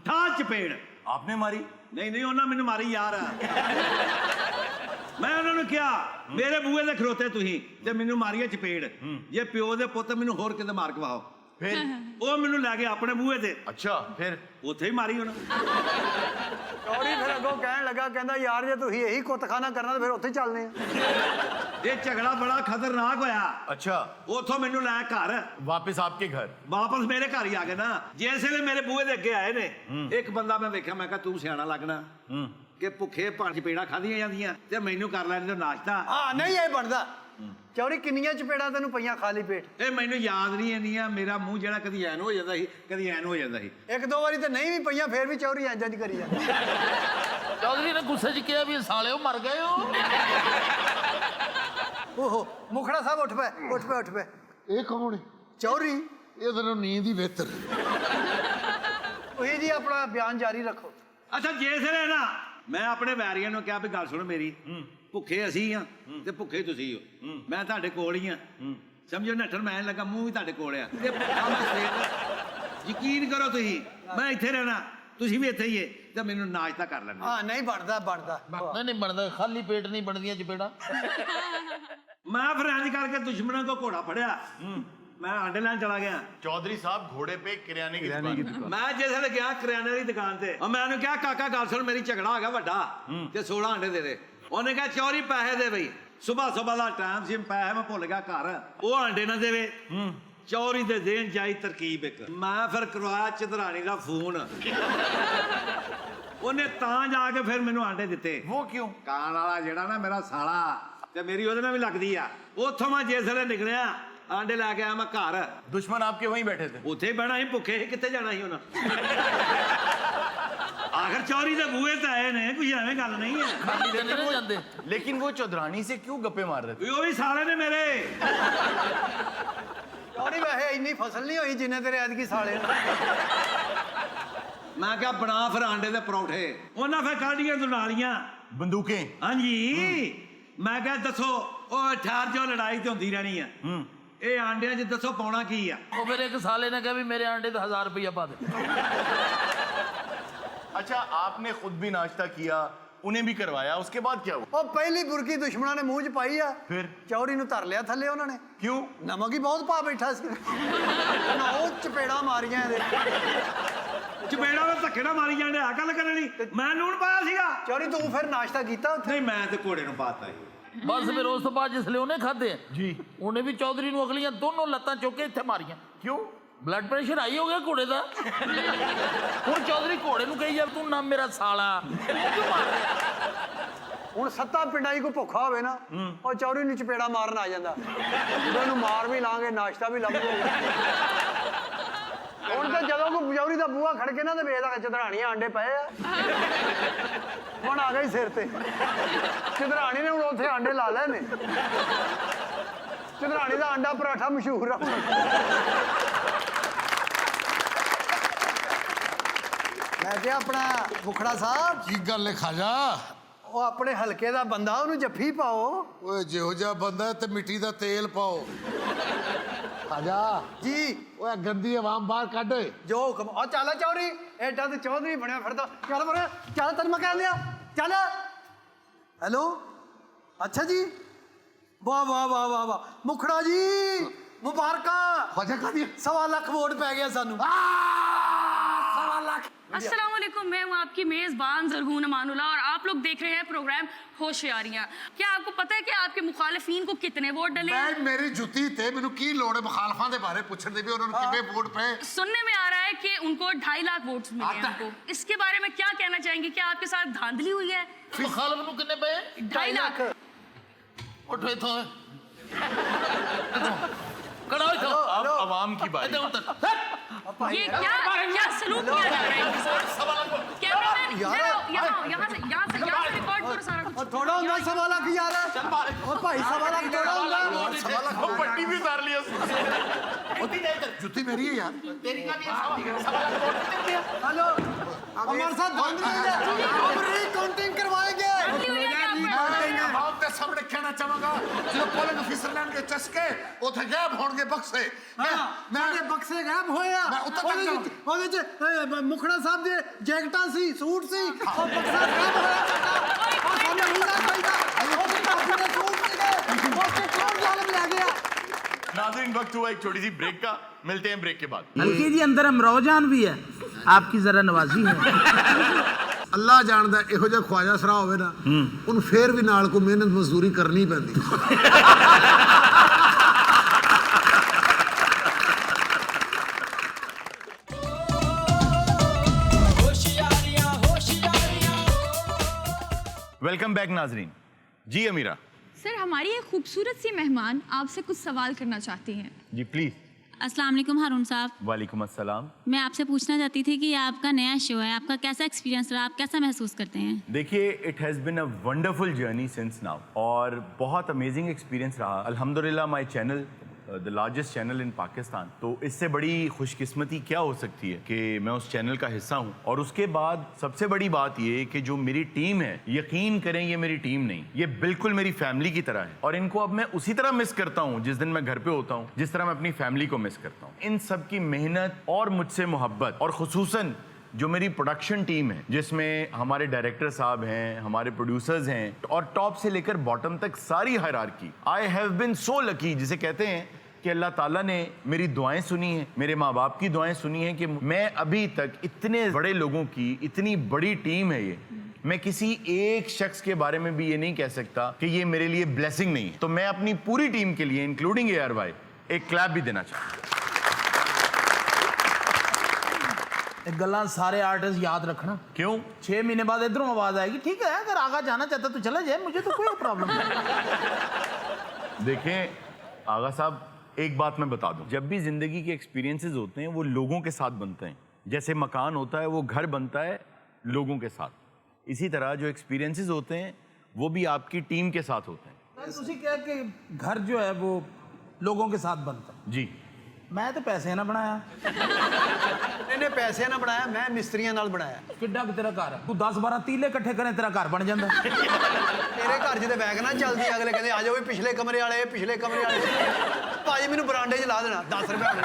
Speaker 10: ਠਾ ਚਪੇੜ।
Speaker 1: आपने मारी?
Speaker 10: ਨਹੀਂ ਨਹੀਂ, ਉਹਨਾਂ ਮੈਨੂੰ ਮਾਰੀ ਯਾਰ। ਮੈਂ ਉਹਨਾਂ ਨੂੰ ਕਿਹਾ ਮੇਰੇ ਬੂਹੇ ਦੇ ਖਲੋਤੇ ਤੁਸੀਂ ਤੇ ਮੈਨੂੰ ਮਾਰੀਏ ਚਪੇੜ। ਜੇ ਪਿਓ ਦੇ ਪੁੱਤ ਮੈਨੂੰ ਹੋਰ ਕਿਤੇ ਮਾਰ ਕਵਾਓ।
Speaker 1: फिर?
Speaker 10: ਉਹ ਮੈਨੂੰ ਲੈ ਕੇ ਆਪਣੇ ਬੂਹੇ ਤੇ,
Speaker 1: अच्छा, फिर?
Speaker 10: ਉੱਥੇ ਹੀ ਮਾਰੀ ਉਹਨਾਂ।
Speaker 8: ਚੌੜੀ ਫਿਰ ਅੱਗੋਂ ਕਹਿਣ ਲੱਗਾ, ਕਹਿੰਦਾ ਯਾਰ ਜੇ ਤੁਸੀਂ ਇਹੀ ਕੁੱਤਖਾਨਾ ਕਰਨਾ ਤਾਂ ਫਿਰ ਉੱਥੇ ਚੱਲਦੇ ਆ।
Speaker 10: ਇਹ ਝਗੜਾ ਬੜਾ ਖਤਰਨਾਕ ਹੋਇਆ।
Speaker 1: अच्छा,
Speaker 10: ਉੱਥੋਂ ਮੈਨੂੰ ਲੈ ਘਰ,
Speaker 1: वापस आपके घर?
Speaker 10: ਵਾਪਸ ਮੇਰੇ ਘਰ ਹੀ ਆ ਗਏ ਨਾ। ਜਿਸ ਵੇਲੇ ਮੇਰੇ ਬੂਹੇ ਦੇ ਅੱਗੇ ਆਏ ਨੇ, ਇੱਕ ਬੰਦਾ ਮੈਂ ਵੇਖਿਆ, ਮੈਂ ਕਿਹਾ ਤੂੰ ਸਿਆਣਾ ਲੱਗਣਾ ਕਿ ਭੁੱਖੇ ਭਾਂ ਚਪੇੜਾਂ ਖਾਧੀਆਂ ਜਾਂਦੀਆਂ ਤੇ ਮੈਨੂੰ ਕਰ ਲੈਣ ਦਿਓ ਨਾਸ਼ਤਾ।
Speaker 8: ਹਾਂ ਨਹੀਂ ਇਹ ਬਣਦਾ। ਚੌਰੀ ਕਿੰਨੀਆਂ ਚਪੇੜਾਂ ਤੈਨੂੰ ਪਈਆਂ ਖਾਲੀ ਪੇਟ?
Speaker 10: ਇਹ ਮੈਨੂੰ ਯਾਦ ਨਹੀਂ ਇੰਨੀਆਂ, ਮੇਰਾ ਮੂੰਹ ਜਿਹੜਾ ਕਦੀ ਐਨ ਹੋ ਜਾਂਦਾ ਸੀ ਕਦੀ ਐਨ ਹੋ ਜਾਂਦਾ ਸੀ।
Speaker 8: ਇੱਕ ਦੋ ਵਾਰੀ ਤੇ ਨਹੀਂ ਵੀ ਪਈਆਂ, ਫੇਰ ਵੀ ਚੌਰੀ ਇੰਜ ਇੰਜ ਕਰੀ ਜਾਂਦਾ।
Speaker 2: ਚੌਧਰੀ ਨੇ ਗੁੱਸੇ 'ਚ ਕਿਹਾ ਵੀ ਸਾਲਿਓ ਮਰ ਗਏ ਹੋ।
Speaker 8: ਓਹੋ ਮੁਖੜਾ ਸਾਹਿਬ ਉੱਠ ਪਏ, ਉੱਠ ਪਏ, ਉੱਠ ਪਏ।
Speaker 6: ਇਹ ਕੌਣ ਹੈ?
Speaker 8: ਚੌਰੀ
Speaker 6: ਇਹਦੇ ਨਾਲ ਨੀਂਦ ਹੀ ਬਿਹਤਰ।
Speaker 8: ਉਹੀ ਜੀ ਆਪਣਾ ਬਿਆਨ ਜਾਰੀ ਰੱਖੋ।
Speaker 10: ਅੱਛਾ ਜੇ ਸਿਰੇ ਨਾ ਮੈਂ ਆਪਣੇ ਵੈਰੀਆਂ ਨੂੰ ਕਿਹਾ ਵੀ ਗੱਲ ਸੁਣ ਮੇਰੀ, ਭੁੱਖੇ ਅਸੀਂ ਆ ਤੇ ਭੁੱਖੇ ਤੁਸੀਂ ਹੋ, ਮੈਂ ਤੁਹਾਡੇ ਕੋਲ ਹੀ ਆ, ਸਮਝੋ ਨੱਠਣ ਮੈਂ ਲੱਗਾ ਮੂੰਹ ਵੀ ਤੁਹਾਡੇ ਕੋਲ ਆ ਤੇ ਭੁੱਖਾ ਮੈਂ ਸਵੇਰ ਦਾ। ਯਕੀਨ ਕਰੋ ਤੁਸੀਂ, ਮੈਂ ਇੱਥੇ ਰਹਿਣਾ, ਤੁਸੀਂ ਵੀ ਇੱਥੇ ਹੀ ਏ ਤੇ ਮੈਨੂੰ ਨਾਸ਼ਤਾ ਕਰ ਲੈਣਾ।
Speaker 8: ਹਾਂ ਨਹੀਂ ਬਣਦਾ ਬਣਦਾ
Speaker 2: ਨਹੀਂ ਬਣਦਾ, ਖਾਲੀ ਪੇਟ ਨਹੀਂ ਬਣਦੀਆਂ ਚਪੇੜਾਂ।
Speaker 10: ਮੈਂ ਫਿਰ ਇੰਜ ਕਰਕੇ ਦੁਸ਼ਮਣਾਂ ਕੋ ਘੋੜਾ ਫੜਿਆ, ਮੈਂ ਆਂਡੇ ਲੈਣ ਚਲਾ ਗਿਆ।
Speaker 1: चौधरी साहब घोड़े पे किराने की दुकान।
Speaker 10: ਮੈਂ ਜਿਸ ਵੇਲੇ ਗਿਆ ਕਰਿਆਨੇ ਦੀ ਦੁਕਾਨ ਤੇ, ਮੈਂ ਉਹਨੂੰ ਕਿਹਾ ਕਾਕਾ ਗੱਲ ਸੁਣ ਮੇਰੀ ਝਗੜਾ ਹੋ ਗਿਆ ਵੱਡਾ ਤੇ 16 ਆਂਡੇ ਦੇ ਦੇ। ਉਹਨੇ ਕਿਹਾ ਚੌਰੀ ਪੈਸੇ ਦੇ ਬਈ, ਸਵੇਰ ਦਾ ਟਾਈਮ ਸੀ, ਪੈਸੇ ਮੈਂ ਭੁੱਲ ਗਿਆ ਘਰ, ਉਹ ਆਂਡੇ ਨਾ ਦੇਵੇ। ਚੌਰੀ ਦੇ ਦੇਣ ਜਾਈ ਤਰਕੀਬ ਇੱਕ, ਮੈਂ ਫਿਰ ਕਰਵਾਇਆ ਚਧਰਾਣੀ ਦਾ ਫੋਨ, ਉਹਨੇ ਤਾਂ ਜਾ ਕੇ ਫਿਰ ਮੈਨੂੰ ਆਂਡੇ ਦਿੱਤੇ।
Speaker 1: वो क्यों?
Speaker 10: ਕਾਂ ਵਾਲਾ ਜਿਹੜਾ ਨਾ ਮੇਰਾ ਸਾਲਾ ਤੇ ਮੇਰੀ ਉਹਦੇ ਨਾਲ ਵੀ ਲੱਗਦੀ ਆ, ਉੱਥੋਂ ਮੈਂ ਜਿਸ ਵੇਲੇ ਨਿਕਲਿਆ ਆਂਡੇ ਲੈ ਕੇ ਆਇਆ ਮੈਂ ਘਰ।
Speaker 1: दुश्मन आपके वहीं बैठे थे?
Speaker 10: ਉੱਥੇ ਹੀ ਬਹਿਣਾ ਸੀ, ਭੁੱਖੇ ਸੀ, ਕਿੱਥੇ ਜਾਣਾ ਸੀ ਉਹਨਾਂ। ਆਖਰ ਚੌਰੀ ਦੇ ਬੂਹੇ ਤਾਂ ਆਏ ਨੇ, ਕੋਈ ਐਵੇਂ ਗੱਲ ਨਹੀਂ ਹੈ।
Speaker 2: ਖਾਲੀ ਤੇ ਨਹੀਂ ਜਾਂਦੇ।
Speaker 1: लेकिन वो चौधरानी से क्यों गप्पे मार रहे थे?
Speaker 10: ਵੀ ਉਹ ਵੀ ਸਾਲੇ ਨੇ ਮੇਰੇ।
Speaker 8: ਚੌਰੀ ਵੈਸੇ ਇੰਨੀ ਫਸਲ ਨਹੀਂ ਹੋਈ ਜਿੰਨੇ ਤੇਰੇ ਐਤਕੀ ਸਾਲੇ ਨੂੰ।
Speaker 10: ਮੈਂ ਕਿਹਾ ਬਣਾ ਫਿਰ ਆਂਡੇ ਦੇ ਪਰੌਂਠੇ, ਉਹਨਾਂ ਫਿਰ ਕਾਢੀਆਂ ਦੁਨਾਲੀਆਂ।
Speaker 1: बंदूकें?
Speaker 10: ਹਾਂਜੀ ਮੈਂ ਕਿਹਾ ਦੱਸੋ, ਉਹ ਠਹਿਰ ਜੋ ਲੜਾਈ ਤੇ ਹੁੰਦੀ ਰਹਿਣੀ ਆ, ਇਹ ਆਂਡਿਆਂ 'ਚ ਦੱਸੋ ਪਾਉਣਾ ਕੀ ਆ।
Speaker 2: ਉਹ ਮੇਰੇ ਇੱਕ ਸਾਲੇ ਨੇ ਕਿਹਾ ਵੀ ਮੇਰੇ ਆਂਡੇ ਤੇ 1000 ਰੁਪਇਆ ਪਾ ਦੇ।
Speaker 1: अच्छा आपने खुद भी नाश्ता किया, उन्हें भी करवाया, उसके बाद क्या हुआ?
Speaker 8: ਉਹ ਪਹਿਲੀ ਬੁਰਕੀ ਦੁਸ਼ਮਣਾਂ ਨੇ ਮੂੰਹ 'ਚ ਪਾਈ ਆ,
Speaker 1: ਫਿਰ?
Speaker 8: ਚੌਰੀ ਨੂੰ ਧਰ ਲਿਆ ਥੱਲੇ ਉਹਨਾਂ ਨੇ।
Speaker 1: क्यों?
Speaker 8: ਨਮਕ ਹੀ ਬਹੁਤ ਪਾ ਬੈਠਾ ਸੀ ਨਾ, ਉਹ ਚਪੇੜਾਂ ਮਾਰੀਆਂ ਇਹਦੇ।
Speaker 10: ਚਪੇੜਾ ਵਿੱਚ ਧੱਕੇ ਨਾਲ ਮਾਰੀ ਜਾਂਦੇ ਆ, ਗੱਲ ਕਰਨੀ। ਮੈਂ ਲੂਣ ਪਾਇਆ ਸੀਗਾ।
Speaker 8: ਚੌਰੀ ਤੂੰ ਫਿਰ ਨਾਸ਼ਤਾ ਕੀਤਾ ਉੱਥੇ?
Speaker 10: ਨਹੀਂ ਮੈਂ ਤੇ ਘੋੜੇ ਨੂੰ ਪਾਤਾ ਸੀ।
Speaker 2: ਬਸ ਫਿਰ ਉਸ ਤੋਂ ਬਾਅਦ ਜਿਸਲੇ ਉਹਨੇ ਖਾਦੇ
Speaker 1: जी
Speaker 2: ਉਹਨੇ ਵੀ ਚੌਧਰੀ ਨੂੰ ਅਗਲੀਆਂ ਦੋਨੋਂ ਲੱਤਾਂ ਚੁੱਕ ਕੇ ਇੱਥੇ ਮਾਰੀਆਂ।
Speaker 1: क्यों?
Speaker 2: ਬਲੱਡ ਪ੍ਰੈਸ਼ਰ ਹਾਈ ਹੋ ਗਿਆ ਘੋੜੇ ਦਾ। ਹੁਣ ਚੌਧਰੀ ਘੋੜੇ ਨੂੰ ਕਹੀ ਜਾ ਤੂੰ ਨਾ ਮੇਰਾ ਸਾਲਾ ਕਿਉਂ ਮਾਰ ਰਿਹਾ?
Speaker 8: ਹੁਣ 7 ਪਿੰਡਾਂ 'ਚ ਕੋਈ ਭੁੱਖਾ ਹੋਵੇ ਨਾ, ਉਹ ਚੌਰੀ ਨੂੰ ਚਪੇੜਾ ਮਾਰਨ ਆ ਜਾਂਦਾ। ਜਦੋਂ ਉਹਨੂੰ ਮਾਰ ਵੀ ਲਾਂਗੇ ਨਾਸ਼ਤਾ ਵੀ ਲੱਭ ਜਾਊਗਾ। ਹੁਣ ਤਾਂ ਜਦੋਂ ਕੋਈ ਚੌਰੀ ਦਾ ਬੂਹਾ ਖੜ ਕੇ ਨਾ ਤੇ ਵੇਖਦਾ ਚਧਰਾਣੀਆਂ ਆਂਡੇ ਪਏ ਆ, ਹੁਣ ਆ ਗਈ ਸਿਰ ਤੇ। ਚਧਰਾਣੀ ਨੇ ਹੁਣ ਉੱਥੇ ਆਂਡੇ ਲਾ ਲਏ ਨੇ। ਚਧਰਾਣੀ ਦਾ ਆਂਡਾ ਪਰਾਠਾ ਮਸ਼ਹੂਰ ਆ। ਮੈਂ ਕਿਹਾ ਆਪਣਾ ਮੁਖੜਾ ਸਾਹਿਬ,
Speaker 6: ਕੀ ਗੱਲ ਹੈ ਖਾਜਾ?
Speaker 8: ਉਹ ਆਪਣੇ ਹਲਕੇ ਦਾ ਬੰਦਾ, ਉਹਨੂੰ ਜੱਫੀ ਪਾਓ।
Speaker 6: ਓਏ ਜਿਹੋ ਜਿਹਾ ਬੰਦਾ ਤੇ ਮਿੱਟੀ ਦਾ ਤੇਲ ਪਾਓ। ਖਾਜਾ
Speaker 8: ਜੀ
Speaker 6: ਓਏ ਗੰਦੀ ਆਵਾਮ ਬਾਹਰ ਕੱਢ।
Speaker 8: ਜੋ ਹੁਕਮ। ਆ ਚੱਲ ਚੌਰੀ, ਐਡਾ ਤੇ ਚੌਧਰੀ ਬਣਿਆ ਫਿਰਦਾ। ਚੱਲ ਬਰੇ ਚੱਲ, ਤੈਨੂੰ ਮੈਂ ਕਹਿੰਦੇ ਆ ਚੱਲ। ਹੈਲੋ ਅੱਛਾ ਜੀ, ਵਾਹ ਵਾਹ ਵਾਹ ਵਾਹ ਵਾਹ, ਮੁਖੜਾ ਜੀ ਮੁਬਾਰਕਾਂ।
Speaker 6: ਖਾਜਾ ਕਾਦੀ?
Speaker 8: 1.25 ਲੱਖ ਵੋਟ ਪੈ ਗਿਆ ਸਾਨੂੰ। 1.25 ਲੱਖ।
Speaker 9: अस्सलाम वालेकुम, मैं हूँ आपकी मेज़बान ज़रगून अमानुल्लाह और आप लोग देख रहे हैं प्रोग्राम होशियारियाँ। क्या आपको पता है कि आपके मुखालिफिन को कितने वोट डले हैं?
Speaker 6: ਮੈਂ ਮੇਰੀ ਜੁੱਤੀ ਤੇ ਮੈਨੂੰ ਕੀ ਲੋੜ ਹੈ ਮੁਖਾਲਫਾਂ ਦੇ ਬਾਰੇ ਪੁੱਛਣ ਦੀ ਵੀ ਉਹਨਾਂ ਨੂੰ ਕਿੰਨੇ ਵੋਟ ਪਏ?
Speaker 9: सुनने में आ रहा है कि उनको 2.5 लाख वोट्स मिले हैं उनको। इसके बारे में क्या कहना चाहेंगे? क्या आपके साथ धांधली हुई है?
Speaker 2: ਮੁਖਾਲਫ ਨੂੰ ਕਿੰਨੇ ਪਏ?
Speaker 9: 2.5 लाख।
Speaker 2: ਉੱਠੋ ਇੱਥੋਂ खड़ा हो इधर।
Speaker 1: अब आवाम की बारी।
Speaker 2: इधर उतर।
Speaker 9: ये क्या सलूक किया जा रहा है इनके साथ? कैमरामैन इधर आओ, यहाँ से रिकॉर्ड करो सारा कुछ।
Speaker 8: और थोड़ा ਹੁੰਦਾ 1.25 ਲੱਖ ਯਾर। और भाई 1.25 ਲੱਖ थोड़ा ਹੁੰਦਾ।
Speaker 1: वो पट्टी भी उतार लिया उसने।
Speaker 6: ਜੁੱਤੀ ਮੇਰੀ ਹੈ ਯਾਰ।
Speaker 8: हेलो हमारे साथ धांधली हुई है, हम रीकाउंटिंग करवाएंगे।
Speaker 9: धांधली हुई है क्या आपको?
Speaker 6: ਆਪ ਦੇ ਸਾਹਮਣੇ ਕਹਿਣਾ ਚਾਹਾਂਗਾ, ਜਦੋਂ ਪੋਲਿੰਗ ਅਫੀਸਰ ਲੈਣਗੇ ਚਸਕੇ ਉੱਥੇ ਗਾਇਬ ਹੋਣਗੇ ਬਕਸੇ।
Speaker 8: ਮੇਰੇ ਬਕਸੇ ਗਾਇਬ ਹੋਏ ਆ।
Speaker 6: ਮੈਂ ਉੱਤੇ ਤੱਕ ਜਾਊਂ।
Speaker 8: ਉਹਦੇ ਚ ਮੁਖੜਾ ਸਾਹਿਬ ਦੇ ਜੈਕਟਾਂ ਸੀ, ਸੂਟ ਸੀ, ਉਹ ਬਕਸਾ ਗਾਇਬ ਹੋਇਆ ਸਾਡਾ। ਉਹ ਸਾਨੂੰ ਹੀਰਾ ਚਾਹੀਦਾ। ਉਹ ਭਾਬੀ ਦੇ ਸੂਟ ਸੀਗੇ, ਉਹ ਤੇ ਕੌਣ ਜ਼ਾਲਮ ਲੈ ਗਿਆ?
Speaker 1: नाज़रीन वक्त हुआ एक छोटी सी ब्रेक का, मिलते हैं ब्रेक के बाद।
Speaker 2: हल्के जी अंदर अमरोजान भी है, आपकी जरा नवाजी है।
Speaker 6: ਅੱਲਾ ਜਾਣਦਾ ਇਹੋ ਜਿਹਾ ਖਵਾਜਾ ਸਰਾ ਹੋਵੇ ਨਾ, ਉਹਨੂੰ ਫੇਰ ਵੀ ਨਾਲ ਕੋਈ ਮਿਹਨਤ ਮਜ਼ਦੂਰੀ ਕਰਨੀ ਪੈਂਦੀ।
Speaker 1: वेलकम बैक नाजरीन। जी अमीरा,
Speaker 9: सर हमारी एक खूबसूरत सी मेहमान आपसे कुछ सवाल करना चाहती हैं।
Speaker 1: जी प्लीज।
Speaker 11: अस्सलाम वालेकुम हारून साहब।
Speaker 1: वालेकुम अस्सलाम।
Speaker 11: मैं आपसे पूछना चाहती थी कि आपका नया शो है, आपका कैसा एक्सपीरियंस रहा, आप कैसा महसूस करते हैं?
Speaker 1: देखिए, it has been a wonderful journey since now, और बहुत अमेजिंग एक्सपीरियंस रहा। अल्हम्दुलिल्लाह my channel the largest channel in Pakistan, तो इससे बड़ी खुशकिस्मती क्या हो सकती है कि मैं उस चैनल का हिस्सा हूँ। और उसके बाद सबसे बड़ी बात ये कि जो मेरी टीम है, यकीन करें ये मेरी टीम नहीं, ये बिल्कुल मेरी फैमिली की तरह है, और इनको अब मैं उसी तरह मिस करता हूँ जिस दिन मैं घर पे होता हूँ, जिस तरह मैं अपनी फैमिली को मिस करता हूँ। इन सब की मेहनत और मुझसे मोहब्बत, और खुसूसन जो मेरी प्रोडक्शन टीम है, जिसमें हमारे डायरेक्टर साहब हैं, हमारे प्रोड्यूसर्स हैं, और टॉप से लेकर बॉटम तक सारी hierarchy. I have been so lucky, जिसे कहते हैं कि अल्लाह ताला ने मेरी दुआएं सुनी हैं, मेरे माँ बाप की दुआएं सुनी हैं कि मैं अभी तक इतने बड़े लोगों की इतनी बड़ी टीम है ये, मैं किसी एक शख्स के बारे में भी ये नहीं कह सकता कि ये मेरे लिए ब्लेसिंग नहीं है। तो मैं अपनी पूरी टीम के लिए, इंक्लूडिंग ARY, एक क्लैप भी देना चाहता हूँ।
Speaker 2: गल्ला सारे आर्टिस्ट याद रखना।
Speaker 1: क्यों?
Speaker 2: 6 महीने बाद इधरों आवाज आएगी, ठीक है अगर आगा जाना चाहता तो चला जाए, मुझे तो कोई प्रॉब्लम नहीं।
Speaker 1: देखें आगा साहब, एक बात मैं बता दूं, जब भी जिंदगी के एक्सपीरियंसेस होते हैं वो लोगों के साथ बनते हैं। जैसे मकान होता है वो घर बनता है लोगों के साथ, इसी तरह जो एक्सपीरियंसेस होते हैं वो भी आपकी टीम के साथ होते हैं।
Speaker 2: तुसी क्या कि घर जो है वो लोगों के साथ बनता है।
Speaker 1: जी।
Speaker 2: मैं तो पैसे ना बनाया।
Speaker 8: ਇਹਨੇ ਪੈਸੇ ਨਾ ਬਣਾਇਆ, ਮੈਂ ਮਿਸਤਰੀਆਂ ਨਾਲ ਬਣਾਇਆ।
Speaker 2: ਕਿੱਡਾ ਕਿ ਤੇਰਾ ਘਰ ਹੈ? ਤੂੰ 10-12 ਤੀਲੇ ਇਕੱਠੇ ਕਰੇ ਤੇਰਾ ਘਰ ਬਣ ਜਾਂਦਾ।
Speaker 8: ਤੇਰੇ ਘਰ 'ਚ ਤੇ ਬੈਗ ਨਾ ਚੱਲਦੀ, ਅਗਲੇ ਕਹਿੰਦੇ ਆ ਜਾਓ ਵੀ ਪਿਛਲੇ ਕਮਰੇ ਵਾਲੇ, ਪਿਛਲੇ ਕਮਰੇ ਵਾਲੇ। ਭਾਜੀ ਮੈਨੂੰ ਬਰਾਂਡੇ 'ਚ ਲਾ ਦੇਣਾ, 10 रुपए होने।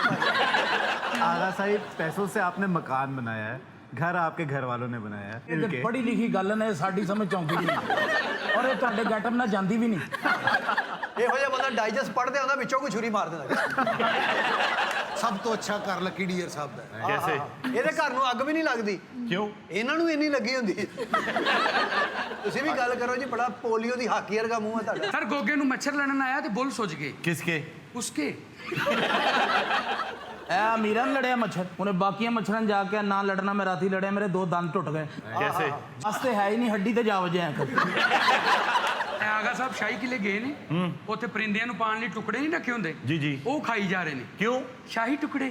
Speaker 4: आगा साहिब, पैसों से आपने मकान बनाया है, घर आपके घर वालों ने बनाया है।
Speaker 2: ਇਹ ਤੇ ਪੜ੍ਹੀ ਲਿਖੀ ਗੱਲ ਨੇ, ਸਾਡੀ ਸਮਝ ਚ ਆਉਂਦੀ ਨਹੀਂ, ਔਰ ਇਹ ਤੁਹਾਡੇ ਗੈਟਅਪ ਨਾਲ ਜਾਂਦੀ ਵੀ ਨਹੀਂ।
Speaker 8: ਇਹੋ ਜਿਹਾ ਬੰਦਾ ਡਾਈਜੈਸਟ ਪੜ੍ਹਦੇ ਆਉਂਦਾ, ਵਿੱਚੋਂ ਕੋਈ ਛੁਰੀ ਮਾਰ ਦਿੰਦਾ।
Speaker 6: ਸਭ ਤੋਂ ਅੱਛਾ ਘਰ ਲੱਕੀ ਡੀਅਰ ਸਾਹਿਬ ਦਾ ਹੈ।
Speaker 1: कैसे?
Speaker 8: ਇਹਦੇ ਘਰ ਨੂੰ ਅੱਗ ਵੀ ਨਹੀਂ ਲੱਗਦੀ,
Speaker 1: क्यों?
Speaker 8: ਇਹਨਾਂ ਨੂੰ ਇੰਨੀ ਲੱਗੀ ਹੁੰਦੀ ਹੈ। ਤੁਸੀਂ ਵੀ ਗੱਲ ਕਰੋ ਜੀ, ਬੜਾ ਪੋਲੀਓ ਦੀ ਹਾਕੀ ਵਰਗਾ ਮੂੰਹ ਹੈ ਤੁਹਾਡਾ।
Speaker 3: ਸਰ ਗੋਗੇ ਨੂੰ ਮੱਛਰ ਲੜਨ ਆਇਆ ਤੇ ਬੁੱਲ ਸੁੱਜ ਗਏ।
Speaker 1: किसके?
Speaker 3: ਉਸਕੇ
Speaker 2: ਐ ਅਮੀਰਾਂ ਨੂੰ ਲੜਿਆ ਮੱਛਰ, ਉਹਨੇ ਬਾਕੀਆਂ ਮੱਛਰਾਂ ਨੂੰ ਜਾ ਕੇ ਨਾ ਲੜਨਾ, ਮੈਂ ਰਾਤੀ ਲੜਿਆ, ਮੇਰੇ 2 ਦੰਦ ਟੁੱਟ ਗਏ।
Speaker 1: कैसे?
Speaker 2: ਵਾਸਤੇ ਹੈ ਹੀ ਨਹੀਂ, ਹੱਡੀ ਤੇ ਜਾ ਵਜਿਆ
Speaker 3: ਐ ਆਗਾ ਸਾਹਿਬ ਸ਼ਾਹੀ ਕਿਲੇ ਗਏ ਨੇ, ਉੱਥੇ ਪਰਿੰਦਿਆਂ ਨੂੰ ਪਾਣ ਲਈ ਟੁਕੜੇ ਨਹੀਂ ਰੱਖੇ ਹੁੰਦੇ,
Speaker 1: जी जी।
Speaker 3: ਉਹ ਖਾਈ ਜਾ ਰਹੇ ਨੇ।
Speaker 1: क्यों?
Speaker 3: ਸ਼ਾਹੀ ਟੁਕੜੇ।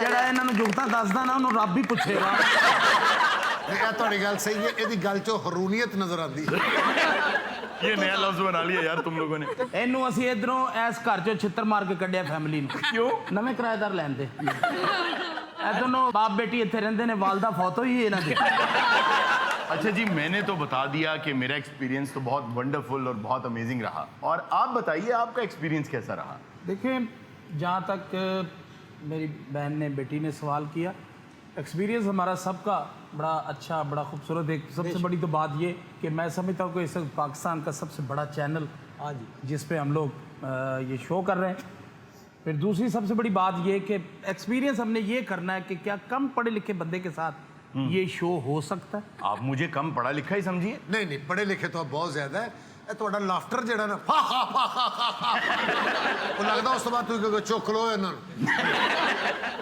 Speaker 2: ਜਿਹੜਾ ਇਹਨਾਂ ਨੂੰ ਜੁਗਤਾਂ ਦੱਸਦਾ ਨਾ, ਉਹਨੂੰ ਰੱਬ ਹੀ ਪੁੱਛੇਗਾ।
Speaker 6: ਇਹ ਤੁਹਾਡੀ ਗੱਲ ਸਹੀ ਹੈ, ਇਹਦੀ ਗੱਲ 'ਚੋਂ ਹਰੂਨੀਅਤ ਨਜ਼ਰ ਆਉਂਦੀ ਹੈ।
Speaker 1: ये नया लफ्ज बना लिया यार तुम लोगों ने।
Speaker 2: ਇਹਨੂੰ ਅਸੀਂ ਇਧਰੋਂ ਇਸ ਘਰ 'ਚੋਂ ਛਿੱਤਰ ਮਾਰ ਕੇ ਕੱਢਿਆ ਫੈਮਿਲੀ ਨੂੰ।
Speaker 1: क्यों?
Speaker 2: ਨਵੇਂ ਕਿਰਾਏਦਾਰ ਲੈਂਦੇ। ਇਹ ਦੋਨੋਂ ਬਾਪ ਬੇਟੀ ਇੱਥੇ ਰਹਿੰਦੇ ਨੇ, ਵਾਲਦਾ ਫੌਤ ਹੋਈ ਇਹਨਾਂ ਦੀ।
Speaker 1: अच्छा जी, मैंने तो बता दिया कि मेरा एक्सपीरियंस तो बहुत वंडरफुल और बहुत अमेजिंग रहा, और आप बताइए आपका एक्सपीरियंस कैसा रहा?
Speaker 2: देखिए, जहाँ तक मेरी बहन ने, बेटी ने सवाल किया, एक्सपीरियंस हमारा सबका बड़ा अच्छा, बड़ा खूबसूरत। एक सबसे बड़ी तो बात ये कि मैं समझता हूँ कि इस वक्त पाकिस्तान का सबसे बड़ा चैनल, हाँ जी, जिस पे हम लोग ये शो कर रहे हैं। फिर दूसरी सबसे बड़ी बात ये कि एक्सपीरियंस हमने ये करना है कि क्या कम पढ़े लिखे बंदे के साथ ये शो हो सकता है।
Speaker 1: आप मुझे कम पढ़ा लिखा ही समझिए।
Speaker 6: नहीं नहीं, पढ़े लिखे तो बहुत ज्यादा है। ਇਹ ਤੁਹਾਡਾ ਲਾਫਟਰ ਜਿਹੜਾ ਨਾ, ਹਾ ਹਾ ਹਾ ਹਾ, ਉਹ ਲੱਗਦਾ ਉਸ ਤੋਂ ਬਾਅਦ ਤੁਸੀਂ ਕਹੋਗੇ ਚੁੱਕ ਲਓ ਇਹਨਾਂ ਨੂੰ।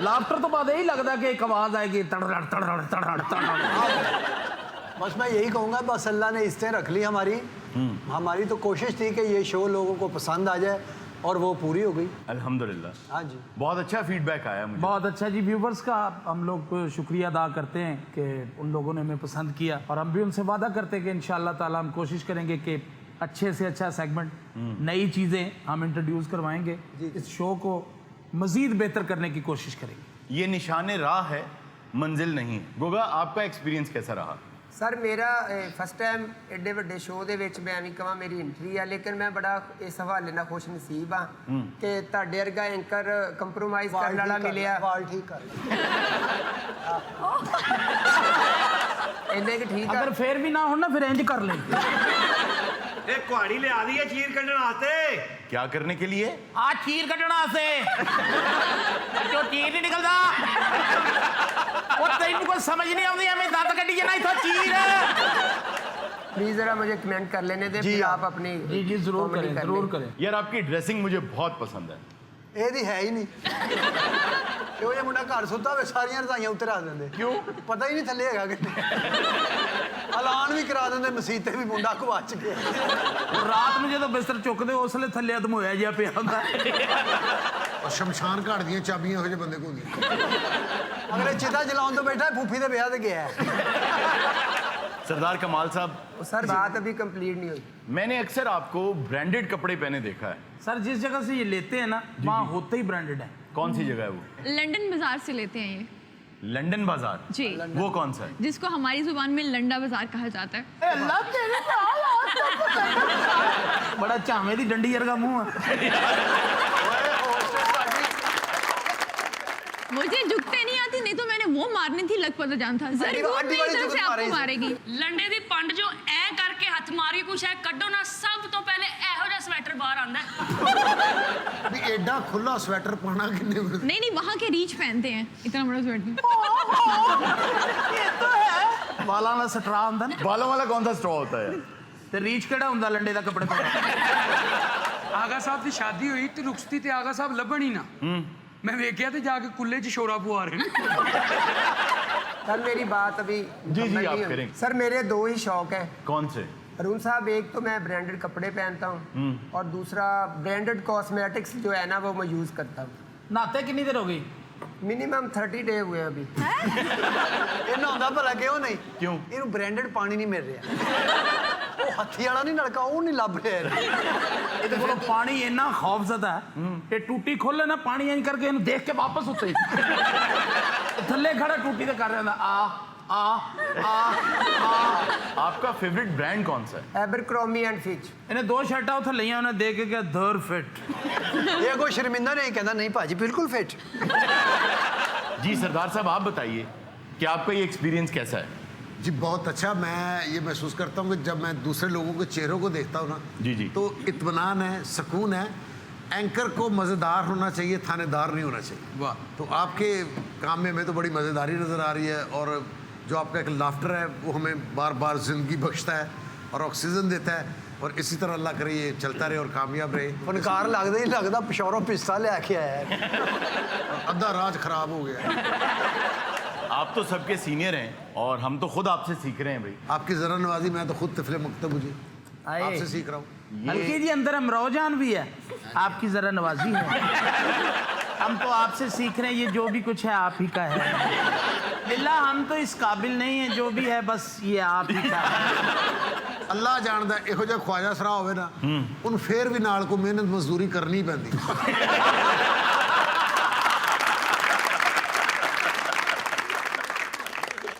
Speaker 2: लाफ्टर तो बाद यही लगता है कि एक आवाज आएगी, तड़ड़ तड़ड़ तड़ड़ तड़ड़।
Speaker 8: बस मैं यही कहूँगा, बस अल्लाह ने इज्जतें रख ली हमारी। हमारी तो कोशिश थी कि ये शो लोगों को पसंद आ जाए, और वो पूरी हो गई।
Speaker 1: अल्हम्दुलिल्लाह।
Speaker 8: हाँ जी,
Speaker 1: बहुत अच्छा फीडबैक आया मुझे।
Speaker 2: बहुत अच्छा जी। व्यूवर्स का हम लोग शुक्रिया अदा करते हैं कि उन लोगों ने हमें पसंद किया, और हम भी उनसे वादा करते हैं कि इंशाअल्लाह ताला हम कोशिश करेंगे कि अच्छे से अच्छा सेगमेंट, नई चीज़ें हम इंट्रोड्यूस करवाएंगे, इस शो को मज़ीद बेहतर करने की कोशिश करेंगे।
Speaker 1: ये निशाने राह है, मंजिल नहीं है। गोगा, आपका एक्सपीरियंस कैसा रहा?
Speaker 7: ਸਰ ਮੇਰਾ ਫਸਟ ਟਾਈਮ ਐਡੇ ਵੱਡੇ ਸ਼ੋਅ ਦੇ ਵਿੱਚ ਮੈਂ ਨਹੀਂ ਕਹਾਂ ਮੇਰੀ ਐਂਟਰੀ ਆ, ਲੇਕਿਨ ਮੈਂ ਬੜਾ ਇਸ ਹਵਾਲੇ ਨਾਲ ਖੁਸ਼ ਨਸੀਬ ਆ ਕਿ ਤੁਹਾਡੇ ਵਰਗਾ ਐਂਕਰ ਕੰਪਰੋਮਾਈਜ਼ ਕਰਨ ਵਾਲਾ ਮਿਲਿਆ।
Speaker 8: ਵਾਲ ਠੀਕ ਕਰ
Speaker 7: ਇੰਨੇ ਕਿ ਠੀਕ ਆ।
Speaker 2: अगर फिर भी ना हो ना, फिर इंज कर ले।
Speaker 10: ਇਹ ਕੁਹਾੜੀ ਲਿਆ ਦੀ ਹੈ ਚੀਰ ਕੱਢਣ ਵਾਸਤੇ।
Speaker 1: क्या करने के लिए?
Speaker 2: आ चीर कटना से जो चीर नहीं निकलता, वो तेन कोई समझ नहीं आती, हमें दांत कटी जाना इथों चीर।
Speaker 7: प्लीज जरा मुझे कमेंट कर लेने दे, फिर आप अपनी
Speaker 2: जी जी जरूर
Speaker 7: comedy
Speaker 2: करें,
Speaker 7: कर
Speaker 2: जरूर
Speaker 7: लें।
Speaker 2: करें।
Speaker 1: यार आपकी ड्रेसिंग मुझे बहुत पसंद है।
Speaker 8: ਇਹਦੀ ਹੈ ਹੀ ਨਹੀਂ। ਇਹੋ ਜਿਹਾ ਮੁੰਡਾ ਘਰ ਸੁੱਤਾ ਹੋਵੇ ਸਾਰੀਆਂ ਰਜ਼ਾਈਆਂ ਉੱਤੇ ਰੱਖ ਦਿੰਦੇ ਕਿਉਂ ਪਤਾ ਹੀ ਨਹੀਂ ਥੱਲੇ ਹੈਗਾ ਕਿਤੇ ਐਲਾਨ ਵੀ ਕਰਾ ਦਿੰਦੇ ਮਸੀਤ ਤੇ ਵੀ ਮੁੰਡਾ ਗਵਾਚ ਗਿਆ
Speaker 2: ਰਾਤ ਨੂੰ ਜਦੋਂ ਬਿਸਤਰ ਚੁੱਕਦੇ ਉਸ ਵੇਲੇ ਥੱਲੇ ਅਧਮੋਇਆ ਜਿਹਾ ਪਿਆ ਹੁੰਦਾ
Speaker 6: और शमशान घाट ਦੀਆਂ ਚਾਬੀਆਂ ਇਹੋ ਜਿਹੇ ਬੰਦੇ ਕੋਲ ਹੁੰਦੀਆਂ
Speaker 8: ਅਗਲੇ ਚਿਤਾ ਜਲਾਉਣ ਤੋਂ ਬੈਠਾ ਫੂਫੀ ਦੇ ਵਿਆਹ ਤੇ ਗਿਆ ਹੈ।
Speaker 1: सरदार कमाल साहब,
Speaker 7: सर बात अभी कंप्लीट नहीं हुई।
Speaker 1: मैंने अक्सर आपको ब्रांडेड कपड़े पहने देखा है।
Speaker 2: सर जिस जगह से ये लेते हैं ना वहाँ होते ही ब्रांडेड है।
Speaker 1: कौन सी जगह है वो?
Speaker 9: लंदन बाजार से लेते हैं ये।
Speaker 1: लंदन बाजार?
Speaker 9: जी।
Speaker 1: वो कौन सा है?
Speaker 9: जिसको हमारी जुबान में लंडा बाजार कहा जाता है।
Speaker 2: बड़ा चावे दी डंडी वर्गा मुंह है।
Speaker 9: मुझे झुकते नहीं आती, नहीं तो मैंने वो मारनी थी, लग पता जान था जरूर नहीं इधर से आपको मारेगी। लंडे दी पंड जो ऐ करके हथ मारी कुछ है कड्डो ना, सब तो पहले एहो जिहा स्वेटर बाहर आंदा है।
Speaker 6: ਵੀ ਐਡਾ ਖੁੱਲਾ ਸਵੈਟਰ ਪਾਣਾ ਕਿੰਨੇ
Speaker 9: नहीं नहीं वहाँ के रीच पहनते हैं इतना बड़ा स्वेटर।
Speaker 2: ये तो है बाला वाला स्ट्रा होंदा ना।
Speaker 1: बालों वाला कौन सा स्ट्रॉ होता है?
Speaker 2: ਤੇ ਰੀਚ ਕਿਹੜਾ ਹੁੰਦਾ ਲੰਡੇ ਦਾ ਕੱਪੜੇ ਪਾਉਣਾ।
Speaker 3: ਆਗਾ ਸਾਹਿਬ ਦੀ ਸ਼ਾਦੀ ਹੋਈ ਤੇ ਰੁਖਸਤੀ ਤੇ ਆਗਾ ਸਾਹਿਬ ਲੱਭਣ ਹੀ ਨਾ ਮੈਂ ਵੇਖਿਆ ਤੇ ਜਾ ਕੇ ਕੁੱਲੇ 'ਚ ਸ਼ੋਰਾ ਪਵਾ ਰਹੇ ਨੇ।
Speaker 7: सर मेरी बात अभी
Speaker 1: जी,
Speaker 7: मुकम्मल
Speaker 1: आप
Speaker 7: नहीं हुई।
Speaker 1: करेंगे।
Speaker 7: सर मेरे दो ही शौक हैं
Speaker 1: कौन से?
Speaker 7: अरुण साहब, एक तो मैं ब्रांडेड कपड़े पहनता हूँ और दूसरा ब्रांडेड कॉस्मेटिक्स जो है ना वो मैं यूज़ करता हूँ।
Speaker 2: ਨਹਾਤੇ ਕਿੰਨੀ ਦੇਰ ਹੋ ਗਈ?
Speaker 7: मिनिमम 30 डे हुए हैं अभी।
Speaker 8: ਇਹ ਨਹਾਉਂਦਾ ਭਲਾ ਕਿਉਂ ਨਹੀਂ
Speaker 1: क्यों?
Speaker 8: ਇਹਨੂੰ ਬ੍ਰਾਂਡਡ ਪਾਣੀ ਨਹੀਂ ਮਿਲ ਰਿਹਾ ਉਹ ਹੱਥੀ ਵਾਲਾ ਨਹੀਂ ਨਲਕਾ ਉਹ ਨਹੀਂ ਲੱਭ ਰਿਹਾ
Speaker 2: ਇਹਦੇ ਕੋਲੋਂ ਪਾਣੀ ਇੰਨਾ ਖੌਫਜ਼ਦਾ ਹੈ ਕਿ ਟੂਟੀ ਖੋਲੇ ਨਾ ਪਾਣੀ ਇੰਜ ਕਰਕੇ ਇਹਨੂੰ ਦੇਖ ਕੇ ਵਾਪਸ ਉੱਤੇ ਥੱਲੇ ਖੜਾ ਟੂਟੀ ਤੇ ਕਰ ਰਿਹਾ ਹੁੰਦਾ ਆ ਆ ਆ।
Speaker 1: आपका फेवरेट ब्रांड कौन सा है?
Speaker 7: एबरक्रॉमी एंड फिच।
Speaker 2: ਇਹਨੇ ਦੋ ਸ਼ਰਟਾਂ ਉੱਥੇ ਲਈਆਂ ਉਹਨੇ ਦੇਖ ਕੇ ਕਿਹਾ ਧਰ ਫਿੱਟ।
Speaker 8: ਇਹ ਕੋਈ ਸ਼ਰਮਿੰਦਾ ਨਹੀਂ ਕਹਿੰਦਾ ਨਹੀਂ ਭਾਜੀ ਬਿਲਕੁਲ ਫਿੱਟ।
Speaker 1: जी सरदार साहब, आप बताइए कि आपका ये एक्सपीरियंस कैसा है?
Speaker 6: जी बहुत अच्छा। मैं ये महसूस करता हूँ कि जब मैं दूसरे लोगों के चेहरों को देखता हूँ ना
Speaker 1: जी, जी।
Speaker 6: तो इत्मीनान है, सुकून है। एंकर को मज़ेदार होना चाहिए, थानेदार नहीं होना चाहिए।
Speaker 3: वाह।
Speaker 6: तो आपके काम में हमें तो बड़ी मज़ेदारी नज़र आ रही है और जो आपका एक लाफ्टर है वो हमें बार बार ज़िंदगी बख्शता है और ऑक्सीजन देता है और इसी तरह अल्लाह करे ये चलता रहे और कामयाब रहे।
Speaker 8: ਫਨਕਾਰ ਲੱਗਦਾ ਹੀ ਲੱਗਦਾ ਪਿਸ਼ੌਰੋਂ ਪਿਸਤਾ ਲਿਆ ਕੇ ਆਇਆ ਹੈ।
Speaker 6: अद्धा राज खराब हो गया।
Speaker 1: आप तो सबके सीनियर हैं और हम तो खुद आपसे सीख रहे हैं भाई।
Speaker 6: आपकी ज़रा नवाजी मैं तो खुद तिफले मकतब मुझे
Speaker 2: आए।
Speaker 6: आपसे सीख रहा हूँ।
Speaker 2: हल्की जी अंदर अमरोजान भी है, आपकी जरा नवाजी है। हम तो आपसे सीख रहे हैं, ये जो भी कुछ है आप ही का है। बिल्ला हम तो इस काबिल नहीं है, जो भी है बस ये आप ही का है।
Speaker 6: ਅੱਲਾਹ ਜਾਣਦਾ ਇਹੋ ਜਿਹਾ ਖਵਾਜਾ ਸਰਾ ਹੋਵੇ ਨਾ ਉਹਨੂੰ ਫੇਰ ਵੀ ਨਾਲ ਕੋ ਮਿਹਨਤ ਮਜ਼ਦੂਰੀ ਕਰਨੀ ਪੈਂਦੀ।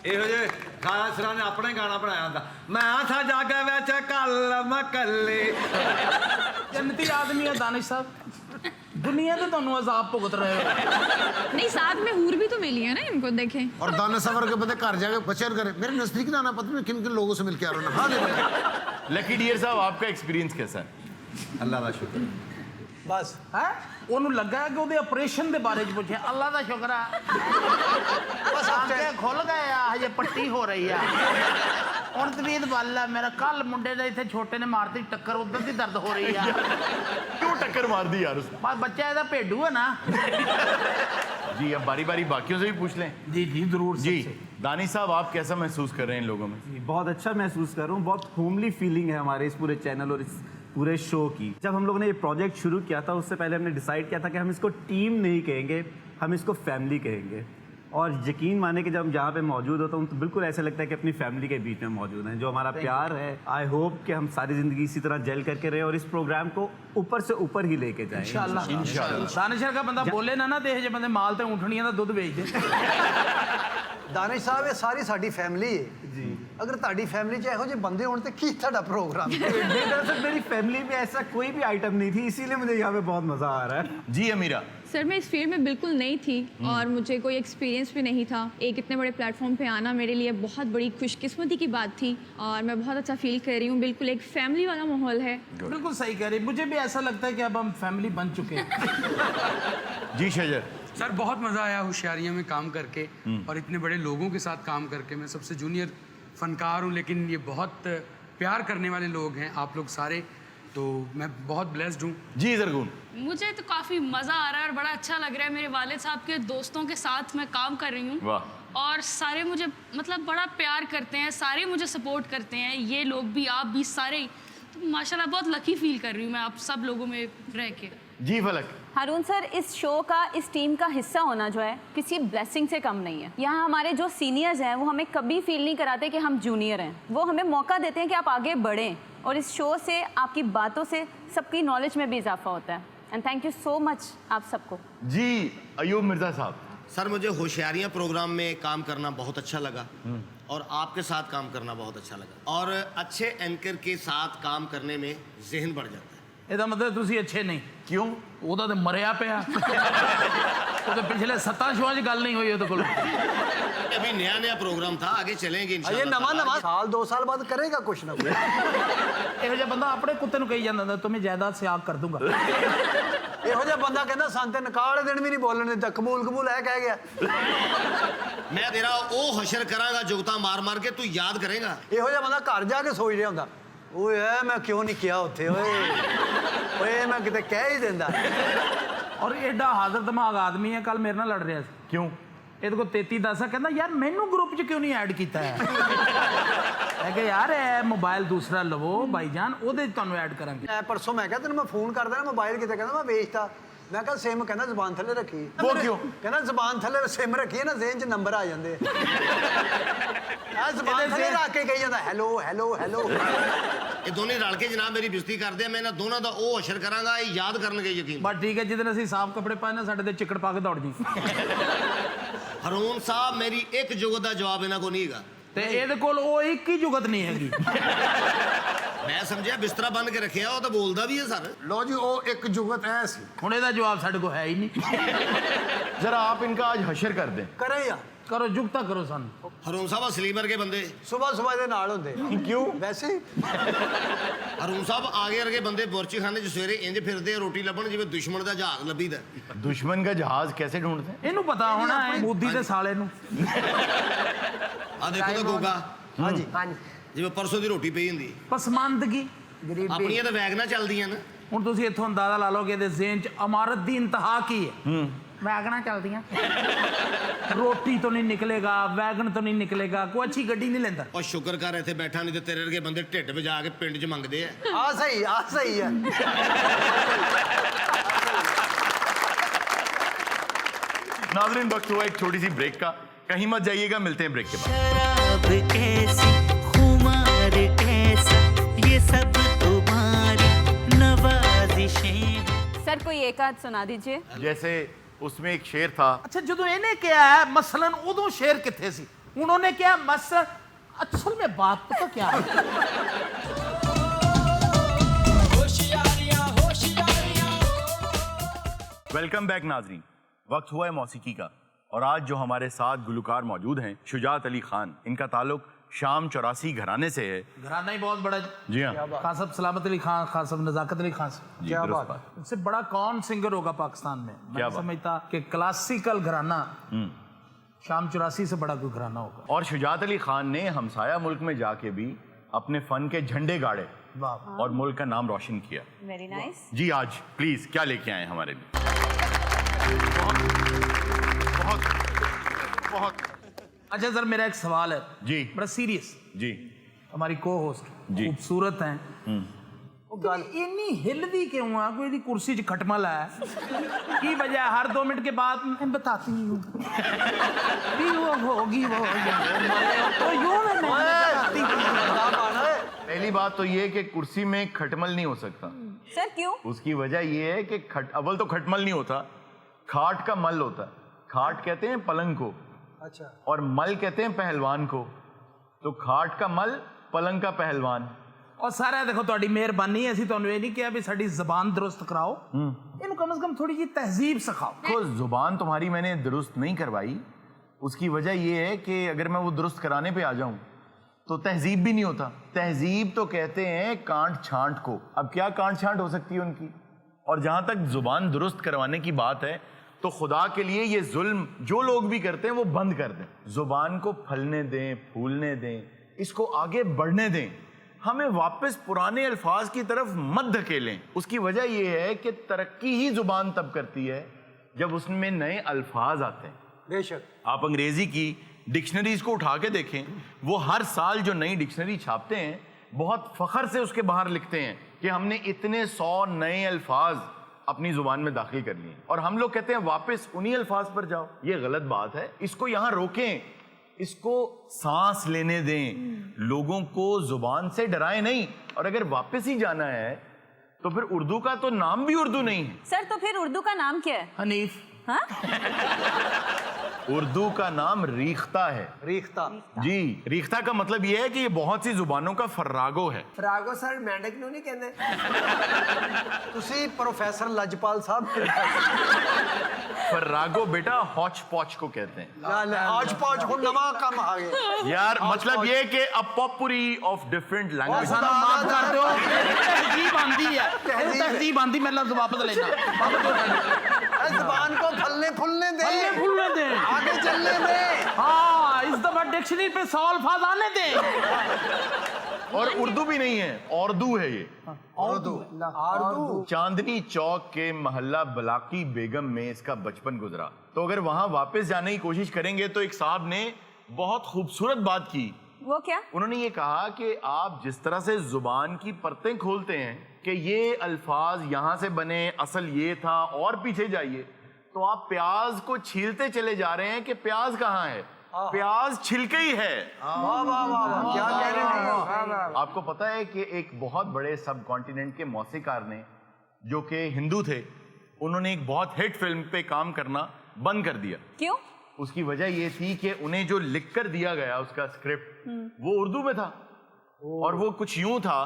Speaker 10: ਇਹੋ ਜਿਹੇ ਖਾਸ ਸਰਾਂ ਨੇ ਆਪਣਾ ਹੀ ਗਾਣਾ ਬਣਾਇਆ ਹੁੰਦਾ ਮੈਂ ਥਾ ਜੱਗ ਵਿੱਚ ਕੱਲ ਮਕੱਲੇ।
Speaker 2: जन्नती आदमी है दानिश साहब, दुनिया तो ਤੁਹਾਨੂੰ अजाब भुगत रहे हो।
Speaker 9: नहीं साथ में हूर भी तो मिली है ना इनको, देखें।
Speaker 6: और दाना सवर के बंदे घर जाके बचर करे मेरे नजदीक जाना पता नहीं किन किन लोगों से मिल के आ रहा हूँ। हाँ देखो
Speaker 1: लकी डियर साहब, आपका एक्सपीरियंस कैसा है?
Speaker 10: ਅੱਲਾ ਦਾ ਸ਼ੁਕਰ।
Speaker 8: ਬਸ
Speaker 2: ਹੈ ਉਹਨੂੰ ਲੱਗਾ ਕਿ ਉਹਦੇ ਆਪਰੇਸ਼ਨ ਦੇ ਬਾਰੇ ਚ ਪੁੱਛਿਆ। ਅੱਲਾ ਦਾ ਸ਼ੁਕਰ ਹੈ ਬਸ ਆਂਕੇ ਖੁੱਲ ਗਏ ਆ, ਹਜੇ ਪੱਟੀ ਹੋ ਰਹੀ ਆ। ਹੁਣ ਤਵੀਦ ਬੱਲ ਆ ਮੇਰਾ। ਕੱਲ ਮੁੰਡੇ ਦੇ ਇੱਥੇ ਛੋਟੇ ਨੇ ਮਾਰਤੀ ਟੱਕਰ, ਉਧਰ ਦੀ ਦਰਦ ਹੋ ਰਹੀ ਆ।
Speaker 1: क्यों टक्कर मार दी यार उसने?
Speaker 2: ਬਸ ਬੱਚਾ ਇਹਦਾ ਭੇਡੂ ਹੈ ਨਾ।
Speaker 1: जी अब बारी बारी बाकियों से भी पूछ लें।
Speaker 2: जी जी जरूर
Speaker 1: जी दानिश साहब, आप कैसा महसूस कर रहे हैं इन लोगों में?
Speaker 4: बहुत अच्छा महसूस कर रहा हूँ। बहुत होमली फीलिंग है हमारे इस पूरे चैनल और इस पूरे शो की। जब हम लोगों ने ये प्रोजेक्ट शुरू किया था उससे पहले हमने डिसाइड किया था कि हम इसको टीम नहीं कहेंगे, हम इसको फैमिली कहेंगे। और यकीन माने कि जब हम जहाँ पे मौजूद होता हूँ तो बिल्कुल ऐसा लगता है कि अपनी फैमिली के बीच में मौजूद हैं। जो हमारा प्यार है, आई होप कि हम सारी ज़िंदगी इसी तरह जेल करके रहे और इस प्रोग्राम को ऊपर से ऊपर ही लेके जाएं
Speaker 2: इंशाल्लाह। दानिशर का बंदा बोले ना ना देख जे बंदे माल ते ऊँटनियां ਦਾ ਦੁੱਧ ਵੇਚਦੇ।
Speaker 8: ਦਾਨਿਸ਼ ਸਾਹਿਬ ਇਹ ਸਾਰੀ ਸਾਡੀ ਫੈਮਿਲੀ ਹੈ ਜੀ। ਅਗਰ ਤੁਹਾਡੀ ਫੈਮਿਲੀ 'ਚ ਇਹੋ ਜਿਹੇ ਬੰਦੇ ਹੋਣ ਤੇ ਕੀ ਤੁਹਾਡਾ ਪ੍ਰੋਗਰਾਮ?
Speaker 4: दरअसल मेरी फैमिली में ऐसा कोई भी आइटम नहीं थी, इसीलिए मुझे यहाँ पे बहुत मज़ा आ रहा है।
Speaker 1: जी अमीरा,
Speaker 9: सर मैं इस फील्ड में बिल्कुल नई थी और मुझे कोई एक्सपीरियंस भी नहीं था। एक इतने बड़े प्लेटफॉर्म पे आना मेरे लिए बहुत बड़ी खुशकिस्मती की बात थी और मैं बहुत अच्छा फील कर रही हूँ। बिल्कुल एक फैमिली वाला माहौल है।
Speaker 2: बिल्कुल सही कह रही। मुझे भी ऐसा लगता है कि अब हम फैमिली बन चुके हैं।
Speaker 1: जी शजर।
Speaker 3: सर बहुत मज़ा आया होशियारियों में काम करके और इतने बड़े लोगों के साथ काम करके। मैं सबसे जूनियर फनकार हूँ लेकिन ये बहुत प्यार करने वाले लोग हैं आप लोग सारे। तो मैं बहुत ब्लेस्ड हूँ।
Speaker 1: जी जरगुन।
Speaker 9: मुझे तो काफ़ी मज़ा आ रहा है और बड़ा अच्छा लग रहा है। मेरे वालिद साहब के दोस्तों के साथ मैं काम कर रही हूँ।
Speaker 1: वाह।
Speaker 9: और सारे मुझे मतलब बड़ा प्यार करते हैं, सारे मुझे सपोर्ट करते हैं, ये लोग भी, आप भी, सारे। तो माशाल्लाह बहुत लकी फील कर रही हूँ मैं आप सब लोगों में रह के।
Speaker 1: जी फलक।
Speaker 5: हारून सर, इस शो का, इस टीम का हिस्सा होना जो है किसी ब्लेसिंग से कम नहीं है। यहाँ हमारे जो सीनियर्स हैं वो हमें कभी फील नहीं कराते कि हम जूनियर हैं। वो हमें मौका देते हैं कि आप आगे बढ़ें, और इस शो से, आपकी बातों से सबकी नॉलेज में भी इजाफा होता है। And thank you so much आप सबको।
Speaker 1: जी अयूब मिर्जा साहब।
Speaker 12: सर मुझे होशियारियाँ प्रोग्राम में काम करना बहुत अच्छा लगा और आपके साथ काम करना बहुत अच्छा लगा, और अच्छे एंकर के साथ काम करने में ज़हन बढ़ जाता है।
Speaker 2: ਇਹਦਾ ਮਤਲਬ ਤੁਸੀਂ ਅੱਛੇ ਨਹੀਂ।
Speaker 1: क्यों?
Speaker 2: ਉਹਦਾ ਤੇ ਮਰਿਆ ਪਿਆ। ਉਹਦੇ ਪਿਛਲੇ 7 ਸ਼ੋਆਂ 'ਚ ਗੱਲ ਨਹੀਂ ਹੋਈ ਉਹਦੇ ਕੋਲ।
Speaker 12: अभी नया नया प्रोग्राम था, आगे चलेंगे
Speaker 8: ਅਜੇ
Speaker 12: इंशाल्लाह
Speaker 8: ਨਵਾਂ
Speaker 12: ताला।
Speaker 8: ਨਵਾਂ ਸਾਲ 2 ਸਾਲ ਬਾਅਦ ਕਰੇਗਾ ਕੁਛ ਨਾ ਕੁਛ।
Speaker 2: ਇਹੋ ਜਿਹਾ ਬੰਦਾ ਆਪਣੇ ਕੁੱਤੇ ਨੂੰ ਕਹੀ ਜਾਂਦਾ ਹੁੰਦਾ ਤੁਮੇ ਜਾਇਦਾਦ ਸੇ ਆਗ ਕਰ ਦੂੰਗਾ।
Speaker 8: ਇਹੋ ਜਿਹਾ ਬੰਦਾ ਕਹਿੰਦਾ ਸਾਨੂੰ ਤੇ ਨਿਕਾਹ ਵਾਲੇ ਦਿਨ ਵੀ ਨਹੀਂ ਬੋਲਣ ਦਿੱਤਾ, ਕਬੂਲ ਹੈ ਕਹਿ ਗਿਆ।
Speaker 12: मैं तेरा वो हशर करांगा जुगता मार मार के, तू याद करेगा।
Speaker 8: ਇਹੋ ਜਿਹਾ ਬੰਦਾ ਘਰ ਜਾ ਕੇ ਸੋਚ ਰਿਹਾ ਹੁੰਦਾ, ਓਏ ਐ ਮੈਂ ਕਿਉਂ ਨਹੀਂ ਕਿਹਾ ਉੱਥੇ, ਓਏ ਮੈਂ ਕਿਤੇ ਕਹਿ ਹੀ ਦਿੰਦਾ।
Speaker 2: ਔਰ ਐਡਾ ਹਾਜ਼ਰ ਦਿਮਾਗ ਆਦਮੀ ਹੈ, ਕੱਲ ਮੇਰੇ ਨਾਲ ਲੜ ਰਿਹਾ ਸੀ।
Speaker 1: क्यों?
Speaker 2: ਇਹਦੇ ਕੋਲ 33 10 ਹੈ, ਕਹਿੰਦਾ ਯਾਰ ਮੈਨੂੰ ਗਰੁੱਪ 'ਚ ਕਿਉਂ ਨਹੀਂ ਐਡ ਕੀਤਾ ਹੈ। ਮੈਂ ਕਿਹਾ ਯਾਰ ਇਹ ਮੋਬਾਈਲ ਦੂਸਰਾ ਲਵੋ ਭਾਈਜਾਨ, ਉਹਦੇ 'ਚ ਤੁਹਾਨੂੰ ਐਡ ਕਰਾਂਗੇ।
Speaker 8: ਐ ਪਰਸੋਂ ਮੈਂ ਕਿਹਾ ਤੈਨੂੰ ਮੈਂ ਫੋਨ ਕਰਦਾ ਨਾ, ਮੋਬਾਈਲ ਕਿਤੇ, ਕਹਿੰਦਾ ਮੈਂ ਵੇਚਤਾ। ਮੈਂ ਕਿਹਾ ਸਿਮ, ਕਹਿੰਦਾ ਜ਼ਬਾਨ ਥੱਲੇ ਰੱਖੀ।
Speaker 1: वो क्यों?
Speaker 8: ਕਹਿੰਦਾ ਜ਼ਬਾਨ ਥੱਲੇ ਸਿਮ ਰੱਖੀ ਹੈ ਨਾ, ਜ਼ੇਨ 'ਚ ਨੰਬਰ ਆ ਜਾਂਦੇ ਆ। ਆ ਜ਼ਬਾਨ ਥੱਲੇ ਰੱਖ ਕੇ ਕਹੀ ਜਾਂਦਾ ਹੈਲੋ ਹੈਲੋ ਹੈਲੋ।
Speaker 12: ये दोनों रल के जनाब मेरी बेइज्जती करते हैं, मैं इन्हां दोनों का वो हशर करांगा, ये याद करनगे यकीन।
Speaker 2: ਬਸ ਠੀਕ ਹੈ, ਜਿੱਦਣ ਅਸੀਂ ਸਾਫ਼ ਕੱਪੜੇ ਪਾਏ ਨਾ ਸਾਡੇ ਤੇ ਚਿੱਕੜ ਪਾ ਕੇ ਦੌੜ ਜੀ।
Speaker 12: हरून साहब मेरी एक जुगत का जवाब इन्हां को नहीं हैगा।
Speaker 2: ਤੇ ਇਹਦੇ ਕੋਲ ਉਹ ਇੱਕ ਹੀ ਜੁਗਤ ਨਹੀਂ ਹੈਗੀ।
Speaker 12: मैं समझिया बिस्तरा बन के रखे, वो तो बोलता भी है सर।
Speaker 6: लो जी वो एक जुगत है सी।
Speaker 2: ਹੁਣ ਇਹਦਾ ਜਵਾਬ ਸਾਡੇ ਕੋਲ ਹੈ ਹੀ ਨਹੀਂ।
Speaker 1: जरा आप इनका आज हशर कर दें।
Speaker 8: ਕਰੇ ਯਾਰ,
Speaker 2: ਕਰੋ ਜੁਗਤਾ ਕਰੋ ਸਾਨੂੰ।
Speaker 12: हरून साहब सलीमर के बंदे,
Speaker 8: ਸਵੇਰ ਦੇ ਨਾਲ ਹੁੰਦੇ।
Speaker 1: क्यों?
Speaker 8: ਵੈਸੇ ਹੀ
Speaker 12: हरून साहब आगे वर्गे बंदे बोरची खाने च सवेरे इंज फिरते हैं, रोटी लभण जिवें दुश्मन का जहाज लभीदा।
Speaker 1: दुश्मन का जहाज कैसे ढूंढते हैं?
Speaker 2: ਇਹਨੂੰ ਪਤਾ ਹੋਣਾ ਹੈ ਮੋਦੀ ਦੇ ਸਾਲੇ ਨੂੰ।
Speaker 12: आ देखो तो गोगा,
Speaker 8: ਹਾਂਜੀ
Speaker 7: ਹਾਂਜੀ,
Speaker 12: जिवें परसों की रोटी पई हुंदी।
Speaker 2: ਪਸਮੰਦਗੀ।
Speaker 7: ਗਰੀਬੀ।
Speaker 12: अपनियां तो वैगना चलदियां ना।
Speaker 2: ਹੁਣ ਤੁਸੀਂ ਇੱਥੋਂ ਅੰਦਾਜ਼ਾ ਲਾ ਲਓ ਕਿ ਇਹਦੇ ਜ਼ੇਨ 'ਚ ਇਮਾਰਤ ਦੀ ਇੰਤਹਾ ਕੀ ਹੈ। ਵੈਗਨਾਂ ਚੱਲਦੀਆਂ। ਰੋਟੀ ਤੋਂ ਨਹੀਂ ਨਿਕਲੇਗਾ, ਵੈਗਨ ਤੋਂ ਨਹੀਂ ਨਿਕਲੇਗਾ, ਕੋਈ ਅੱਛੀ ਗੱਡੀ ਨਹੀਂ ਲੈਂਦਾ।
Speaker 12: और शुक्र कर इत्थे बैठा, नहीं तो तेरे वर्गे बंदे ढिड वजा के पिंड च मंगदे आ।
Speaker 8: ਆ ਸਹੀ ਹੈ।
Speaker 1: नाज़रीन वक्त हुआ एक छोटी सी ब्रेक का, कहीं मत जाइएगा, मिलते हैं ब्रेक के बाद।
Speaker 13: शराब कैसी, खुमार कैसा, ये सब तुम्हारी नवाजिशें।
Speaker 5: सर कोई एक आध सुना दीजिए।
Speaker 1: जैसे उसमें एक शेर था।
Speaker 2: ਅੱਛਾ ਜਦੋਂ ਇਹਨੇ ਕਿਹਾ ਹੈ ਮਸਲਨ, ਉਦੋਂ ਸ਼ੇਰ ਕਿੱਥੇ ਸੀ? ਹੁਣ ਉਹਨੇ ਕਿਹਾ ਮਸ, ਅਸਲ में बात पता क्या है?
Speaker 1: वेलकम बैक नाजरीन। वक्त हुआ है मौसीकी का, और आज जो हमारे साथ गुलकार मौजूद हैं, शुजात अली खान, इनका ताल्लुक शाम 84 घराने से है।
Speaker 2: घराना ही बहुत बड़ा।
Speaker 1: जी हाँ।
Speaker 2: खान साहब सलामत अली खान, खान साहब नजाकत अली खान साहब।
Speaker 1: जी, दुरुस्त बात।
Speaker 2: इससे बड़ा कौन सिंगर होगा पाकिस्तान में?
Speaker 1: क्या
Speaker 2: मैं
Speaker 1: बात?
Speaker 2: समझता कि क्लासिकल घराना शाम 84 से बड़ा कोई घराना होगा।
Speaker 1: और शुजात अली खान ने हमसाया मुल्क में जाके भी अपने फन के झंडे गाड़े
Speaker 2: वाह।
Speaker 1: और मुल्क का नाम रोशन किया।
Speaker 5: Very nice.
Speaker 1: जी आज प्लीज क्या लेके आए हमारे लिए? बहुत बहुत।
Speaker 2: अच्छा सर मेरा एक सवाल है
Speaker 1: जी।
Speaker 2: बड़ा सीरियस।
Speaker 1: जी।
Speaker 2: हमारी को होस्ट
Speaker 1: जी।
Speaker 2: खूबसूरत हैं, इन्नी हिलदी क्यों है? कोई दी कुर्सी च खटमल है की वजह? हर 2 मिनट के बाद मैं बताती हूँ भी वो होगी वो तो यूं मैं नहीं बताती हूँ।
Speaker 1: पहली बात तो ये कि कुर्सी में खटमल नहीं हो सकता।
Speaker 5: सर क्यों?
Speaker 1: उसकी वजह ये है कि अव्वल तो खटमल नहीं होता, खाट का मल होता है। खाट कहते हैं पलंग को,
Speaker 8: अच्छा,
Speaker 1: और मल कहते हैं पहलवान को। तो खाट का मल, पलंग का पहलवान।
Speaker 2: और सारा देखो ਤੁਹਾਡੀ ਮਿਹਰਬਾਨੀ ਹੈ, ਅਸੀਂ ਤੁਹਾਨੂੰ ਇਹ ਨਹੀਂ ਕਿਹਾ ਵੀ ਸਾਡੀ ਜ਼ਬਾਨ दुरुस्त कराओ, ਇਹਨੂੰ कम से कम थोड़ी जी तहजीब सिखाओ।
Speaker 1: तो जुबान तुम्हारी मैंने दुरुस्त नहीं करवाई, उसकी वजह ये है कि अगर मैं वो दुरुस्त कराने पे आ जाऊं तो तहजीब भी नहीं होता। तहजीब तो कहते हैं कांट छांट को। अब क्या कांट छांट हो सकती है उनकी? और जहां तक जुबान दुरुस्त करवाने की बात है तो खुदा के लिए ये जुल्म जो लोग भी करते हैं वो बंद कर दें। जुबान को फलने दें, फूलने दें, इसको आगे बढ़ने दें। हमें वापस पुराने अल्फाज की तरफ मत धकेलें। उसकी वजह यह है कि तरक्की ही जुबान तब करती है जब उसमें नए अल्फाज आते हैं।
Speaker 8: बेशक।
Speaker 1: आप अंग्रेजी की डिक्शनरीज को उठा के देखें, वो हर साल जो नई डिक्शनरी छापते हैं बहुत फख्र से उसके बाहर लिखते हैं कि हमने इतने 100 नए अल्फाज अपनी जुबान में दाखिल कर लिए, और हम लोग कहते हैं वापस उन्हीं अल्फाज पर जाओ। ये गलत बात है, इसको यहाँ रोकें, इसको सांस लेने दें, लोगों को जुबान से डराएं नहीं। और अगर वापस ही जाना है तो फिर उर्दू का तो नाम भी उर्दू नहीं है।
Speaker 5: सर तो फिर उर्दू का नाम क्या है?
Speaker 2: हनीफ।
Speaker 5: हाँ?
Speaker 1: उर्दू का नाम रीख्ता है।
Speaker 8: रीख्ता
Speaker 1: जी, रीख्ता का मतलब ये है कि ये बहुत सी जुबानों का फर्रागो है।
Speaker 7: ਫਰਾਗੋ ਸਰ ਮੈਂਡਕ ਨੂੰ ਨਹੀਂ ਕਹਿੰਦੇ?
Speaker 8: ਤੁਸੀਂ ਪ੍ਰੋਫੈਸਰ ਲਜਪਾਲ ਸਾਹਿਬ
Speaker 1: फर्रागो बेटा हौच पौच को कहते हैं।
Speaker 8: आज पाँच ਹੁਣ ਨਵਾਂ ਕੰਮ ਆ ਗਿਆ
Speaker 1: यार मतलब ये कि अ पॉपुरी ऑफ डिफरेंट लैंग्वेज।
Speaker 2: ਸਾਨੂੰ ਮਾਫ ਕਰ ਦਿਓ, ਤਹਿਜ਼ੀਬ ਆਂਦੀ ਹੈ, ਤਹਿਜ਼ੀਬ ਆਂਦੀ, ਮੈਂ ਲਫ਼ਜ਼ ਵਾਪਸ ਲੈਣਾ।
Speaker 8: ਜ਼ਬਾਨ को फलने फूलने दे,
Speaker 2: फलने फूलने दे,
Speaker 8: आगे चलने दे।
Speaker 2: हाँ, इस दफा डिक्शनरी पे 100 अल्फाज आने दे।
Speaker 1: और उर्दू भी नहीं है, उर्दू है ये।
Speaker 8: आर्दू।
Speaker 1: चांदनी चौक के मोहल्ला बलाकी बेगम में इसका बचपन गुजरा। तो अगर वहां वापस जाने की कोशिश करेंगे तो एक साहब ने बहुत खूबसूरत बात की।
Speaker 5: वो क्या?
Speaker 1: उन्होंने ये कहा कि आप जिस तरह से जुबान की परतें खोलते हैं कि ये अल्फाज यहाँ से बने, असल ये था, और पीछे जाइए तो आप प्याज को छीलते चले जा रहे हैं कि प्याज कहाँ है, प्याज छिलके ही है।
Speaker 8: वाह वाह वाह, क्या कह रहे हैं।
Speaker 1: आपको पता है कि एक बहुत बड़े सब कॉन्टिनेंट के मौसीकार ने, जो कि हिंदू थे, उन्होंने एक बहुत हिट फिल्म पे काम करना बंद कर दिया।
Speaker 5: क्यों?
Speaker 1: उसकी वजह ये थी कि उन्हें जो लिख कर दिया गया उसका स्क्रिप्ट वो उर्दू में था, और वो कुछ यूं था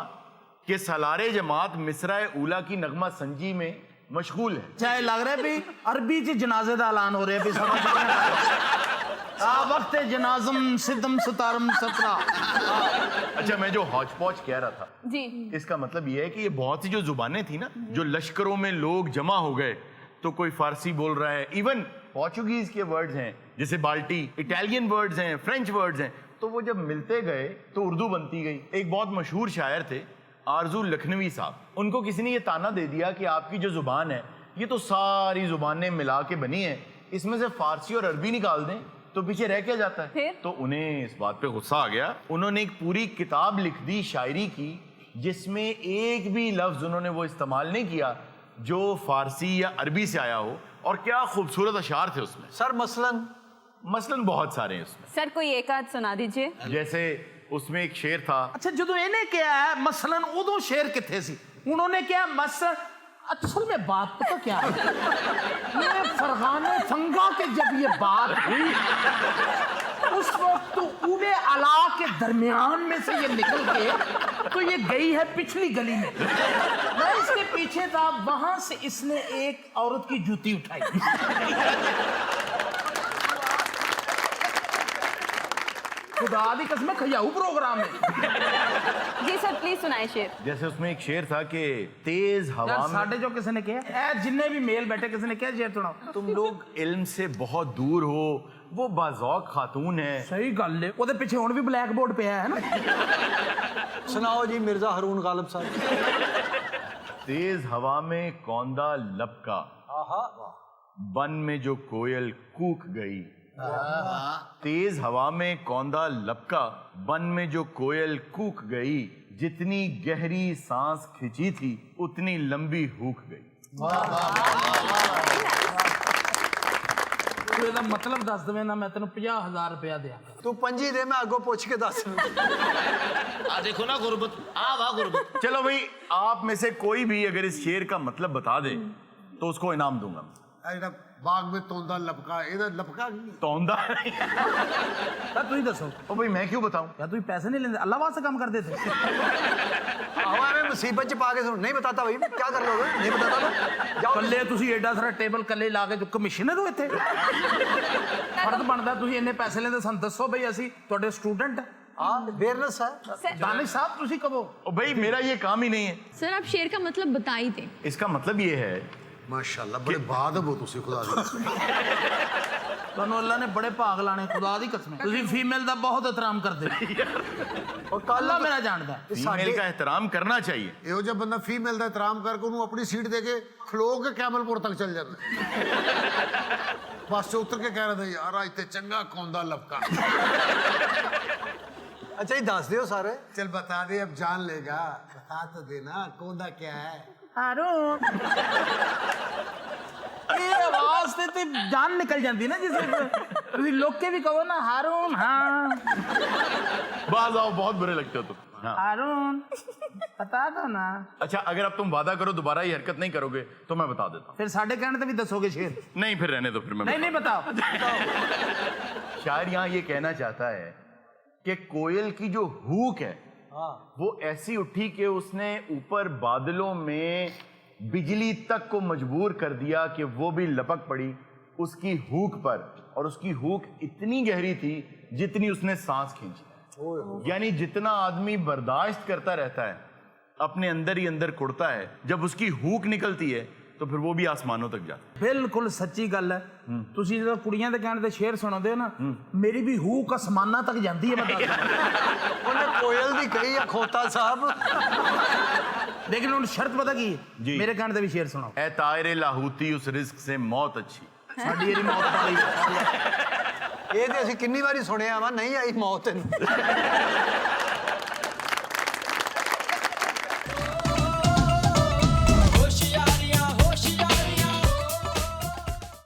Speaker 1: कि सलारे जमात मिसराए ऊला की नगमा संजी में मशगूल है।
Speaker 2: चाहे लग रहा है भी अरबी च जनाजे का ऐलान हो रहा है भी समझ वक्त जनाजम सिदम सतारम सतरा।
Speaker 1: अच्छा, मैं जो हौच पौच कह रहा था
Speaker 5: जी,
Speaker 1: इसका मतलब ये है कि ये बहुत सी जो जुबानें थी ना, जो लश्करों में लोग जमा हो गए, तो कोई फारसी बोल रहा है, इवन पोर्चुगीज के वर्ड्स हैं जैसे बाल्टी, इटालियन वर्ड्स हैं, फ्रेंच वर्ड्स हैं, तो वो जब मिलते गए तो उर्दू बनती गई। एक बहुत मशहूर शायर थे आरजू लखनवी साहब, उनको किसी ने ये ताना दे दिया कि आपकी जो जुबान है ये तो सारी जुबानें मिला के बनी है, इसमें से फारसी और अरबी निकाल दें तो पीछे रह क्या जाता है।
Speaker 5: फिर?
Speaker 1: तो उन्हें इस बात पे गुस्सा आ गया। उन्होंने एक पूरी किताब लिख दी शायरी की, जिसमें एक भी लफ्ज उन्होंने वो इस्तेमाल नहीं किया जो फारसी या अरबी से आया हो, और क्या खूबसूरत अशार थे उसमें।
Speaker 8: सर मसलन
Speaker 1: बहुत सारे हैं उसमें।
Speaker 5: सर कोई एक आध सुना दीजिए।
Speaker 1: जैसे उसमें एक शेर था।
Speaker 2: अच्छा, जो इन्हें क्या है मसलन उदो शेर किथे सी, उन्होंने क्या मसल, असल में बात पता क्या है, ये फरहाने फंगा के जब ये बात हुई उस वक्त तो उड़े अला के दरमियान में से ये निकल के तो ये गई है पिछली गली में, मैं इसके पीछे था, वहां से इसने एक औरत की जूती उठाई। खुदा दी कसम खयाऊ प्रोग्राम है।
Speaker 5: जी सर प्लीज सुनाए शेर।
Speaker 1: जैसे उसमें एक शेर था कि तेज हवा में,
Speaker 2: साढ़े जो किसी ने किया, जिन्ने भी मेल बैठे किसी ने क्या शेर सुनाओ।
Speaker 1: तुम लोग इल्म से बहुत दूर हो, वो बाज़ौक खातून है।
Speaker 2: सही गल है, ਉਹਦੇ ਪਿੱਛੇ ਹੁਣ ਵੀ ਬਲੈਕ ਬੋर्ड ਪਿਆ है ना।
Speaker 8: सुनाओ जी मिर्जा हरून गालिब साहब।
Speaker 1: तेज हवा में कौंदा लपका, बन में जो कोयल कूक गई। तेज हवा में कौंदा लपका, बन में जो कोयल कूक गई, जितनी गहरी सांस खिंची थी उतनी लंबी हूक गई।
Speaker 2: तू ਇਹਦਾ मतलब दस दवे ना, मैं तेन 50,000 रुपया दिया।
Speaker 8: तू पंजी दे, मैं आगो पूछ के दस।
Speaker 12: देखो ना गुरबत, वाह गुरबत।
Speaker 1: चलो भाई, आप में से कोई भी अगर इस शेर का मतलब बता दे तो उसको इनाम दूंगा।
Speaker 6: बाग में तोंदा लपका, इधर लपका
Speaker 1: तोंदा
Speaker 2: तू ही दसो।
Speaker 1: ओ भाई मैं क्यों बताऊं?
Speaker 2: क्या तू पैसे नहीं लेते, अल्लाह वास्ते काम करते थे।
Speaker 8: हमें मुसीबत च पा के सुन, नहीं बताता भाई, क्या कर लोगे, नहीं बताता ना। जाओ
Speaker 2: कल्ले तुसी एडा सारा टेबल कल्ले ला के जो कमिश्नर हो इत्थे, फर्ज बनदा तुसी इन्ने पैसे लेंदे, सन दसो भाई असी तुहाडे स्टूडेंट।
Speaker 8: हाँ फेयरनेस है।
Speaker 2: दानिश साहब तुसी कहो।
Speaker 1: ओ भाई मेरा ये काम ही नहीं है।
Speaker 9: सर आप शेर का मतलब बता ही दें।
Speaker 1: इसका मतलब ये है,
Speaker 6: माशाल्लाह बड़े बादब हो तुसी, खुदा दी
Speaker 2: ਤੁਹਾਨੂੰ ਅੱਲਾ ਨੇ ਬੜੇ ਭਾਗ ਲਾਣੇ ਖੁਦਾ ਦੀ ਕਸਮ ਤੁਸੀਂ ਫੀਮੇਲ ਦਾ ਬਹੁਤ ਇਤਰਾਮ ਕਰਦੇ
Speaker 8: ਔਰ ਕੱਲ
Speaker 2: ਅੱਲਾ ਮੇਰਾ ਜਾਣਦਾ
Speaker 1: फीमेल का एहतराम करना चाहिए।
Speaker 6: ਇਹੋ ਜਿਹਾ ਬੰਦਾ ਫੀਮੇਲ ਦਾ ਇਤਰਾਮ ਕਰਕੇ ਉਹਨੂੰ ਆਪਣੀ ਸੀਟ ਦੇ ਕੇ ਖਲੋ ਕੇ ਕੈਮਲਪੁਰ ਤੱਕ ਚੱਲ ਜਾਂਦਾ ਬਸ 'ਚ ਉਤਰ ਕੇ ਕਹਿ ਰਿਹਾ ਯਾਰ ਅੱਜ ਤੇ ਚੰਗਾ ਕੌਂਦਾ ਲਪਕਾ
Speaker 8: ਅੱਛਾ ਜੀ ਦੱਸ ਦਿਓ ਸਰ
Speaker 6: चल बता दे अब जान लेगा बता तो देना कौंदा क्या है
Speaker 2: ਹਾਰੂਨ ਇਹ ਆਵਾਜ਼ ਤੇ ਜਾਨ ਨਿਕਲ ਜਾਂਦੀ ਨਾ ਜਿਸ ਤੁਸੀਂ ਲੋਕ ਕੇ ਵੀ ਕਹੋ ਨਾ ਹਾਰੂਨ ਹਾਂ
Speaker 1: बाज आओ, बहुत बुरे लगते हो तुम। हाँ।
Speaker 2: हारून बता दो ना।
Speaker 1: अच्छा, अगर अब तुम वादा करो दोबारा ये हरकत नहीं करोगे तो मैं बता देता हूँ।
Speaker 2: फिर साढ़े कहने तो भी दसोगे शेर?
Speaker 1: नहीं, फिर रहने दो, फिर मैं
Speaker 2: नहीं बताओ।
Speaker 1: शायर यहाँ ये कहना चाहता है कि कोयल की जो हूक है वो ऐसी उठी कि उसने ऊपर बादलों में बिजली तक को मजबूर कर दिया कि वो भी लपक पड़ी उसकी हूक पर, और उसकी हूक इतनी गहरी थी जितनी उसने सांस खींची। यानी जितना आदमी बर्दाश्त करता रहता है अपने अंदर ही अंदर कुड़ता है, जब उसकी हूक निकलती है तो फिर वो भी आसमानों तक जाता है।
Speaker 2: बिल्कुल सच्ची गल है। तुसी जो कुड़ियां दे कहने ते शेर सुनाते हो ना, मेरी भी हूक आसमानां तक जाती है। मैं
Speaker 8: ਉਹਨੇ ਕੋਇਲ ਦੀ ਕਹੀ ਆ ਖੋਤਾ ਸਾਹਿਬ
Speaker 2: लेकिन उन शर्त पता की
Speaker 1: जी।
Speaker 2: मेरे कहने ते भी शेर सुनाओ।
Speaker 1: ऐ तायरे लाहूती उस रिस्क से मौत अच्छी।
Speaker 2: साडी जेरी मौत वाली
Speaker 8: ਇਹ ਤੇ ਅਸੀਂ ਕਿੰਨੀ ਵਾਰੀ ਸੁਣਿਆ ਵਾ ਨਹੀਂ ਆਈ ਮੌਤ ਤੈਨੂੰ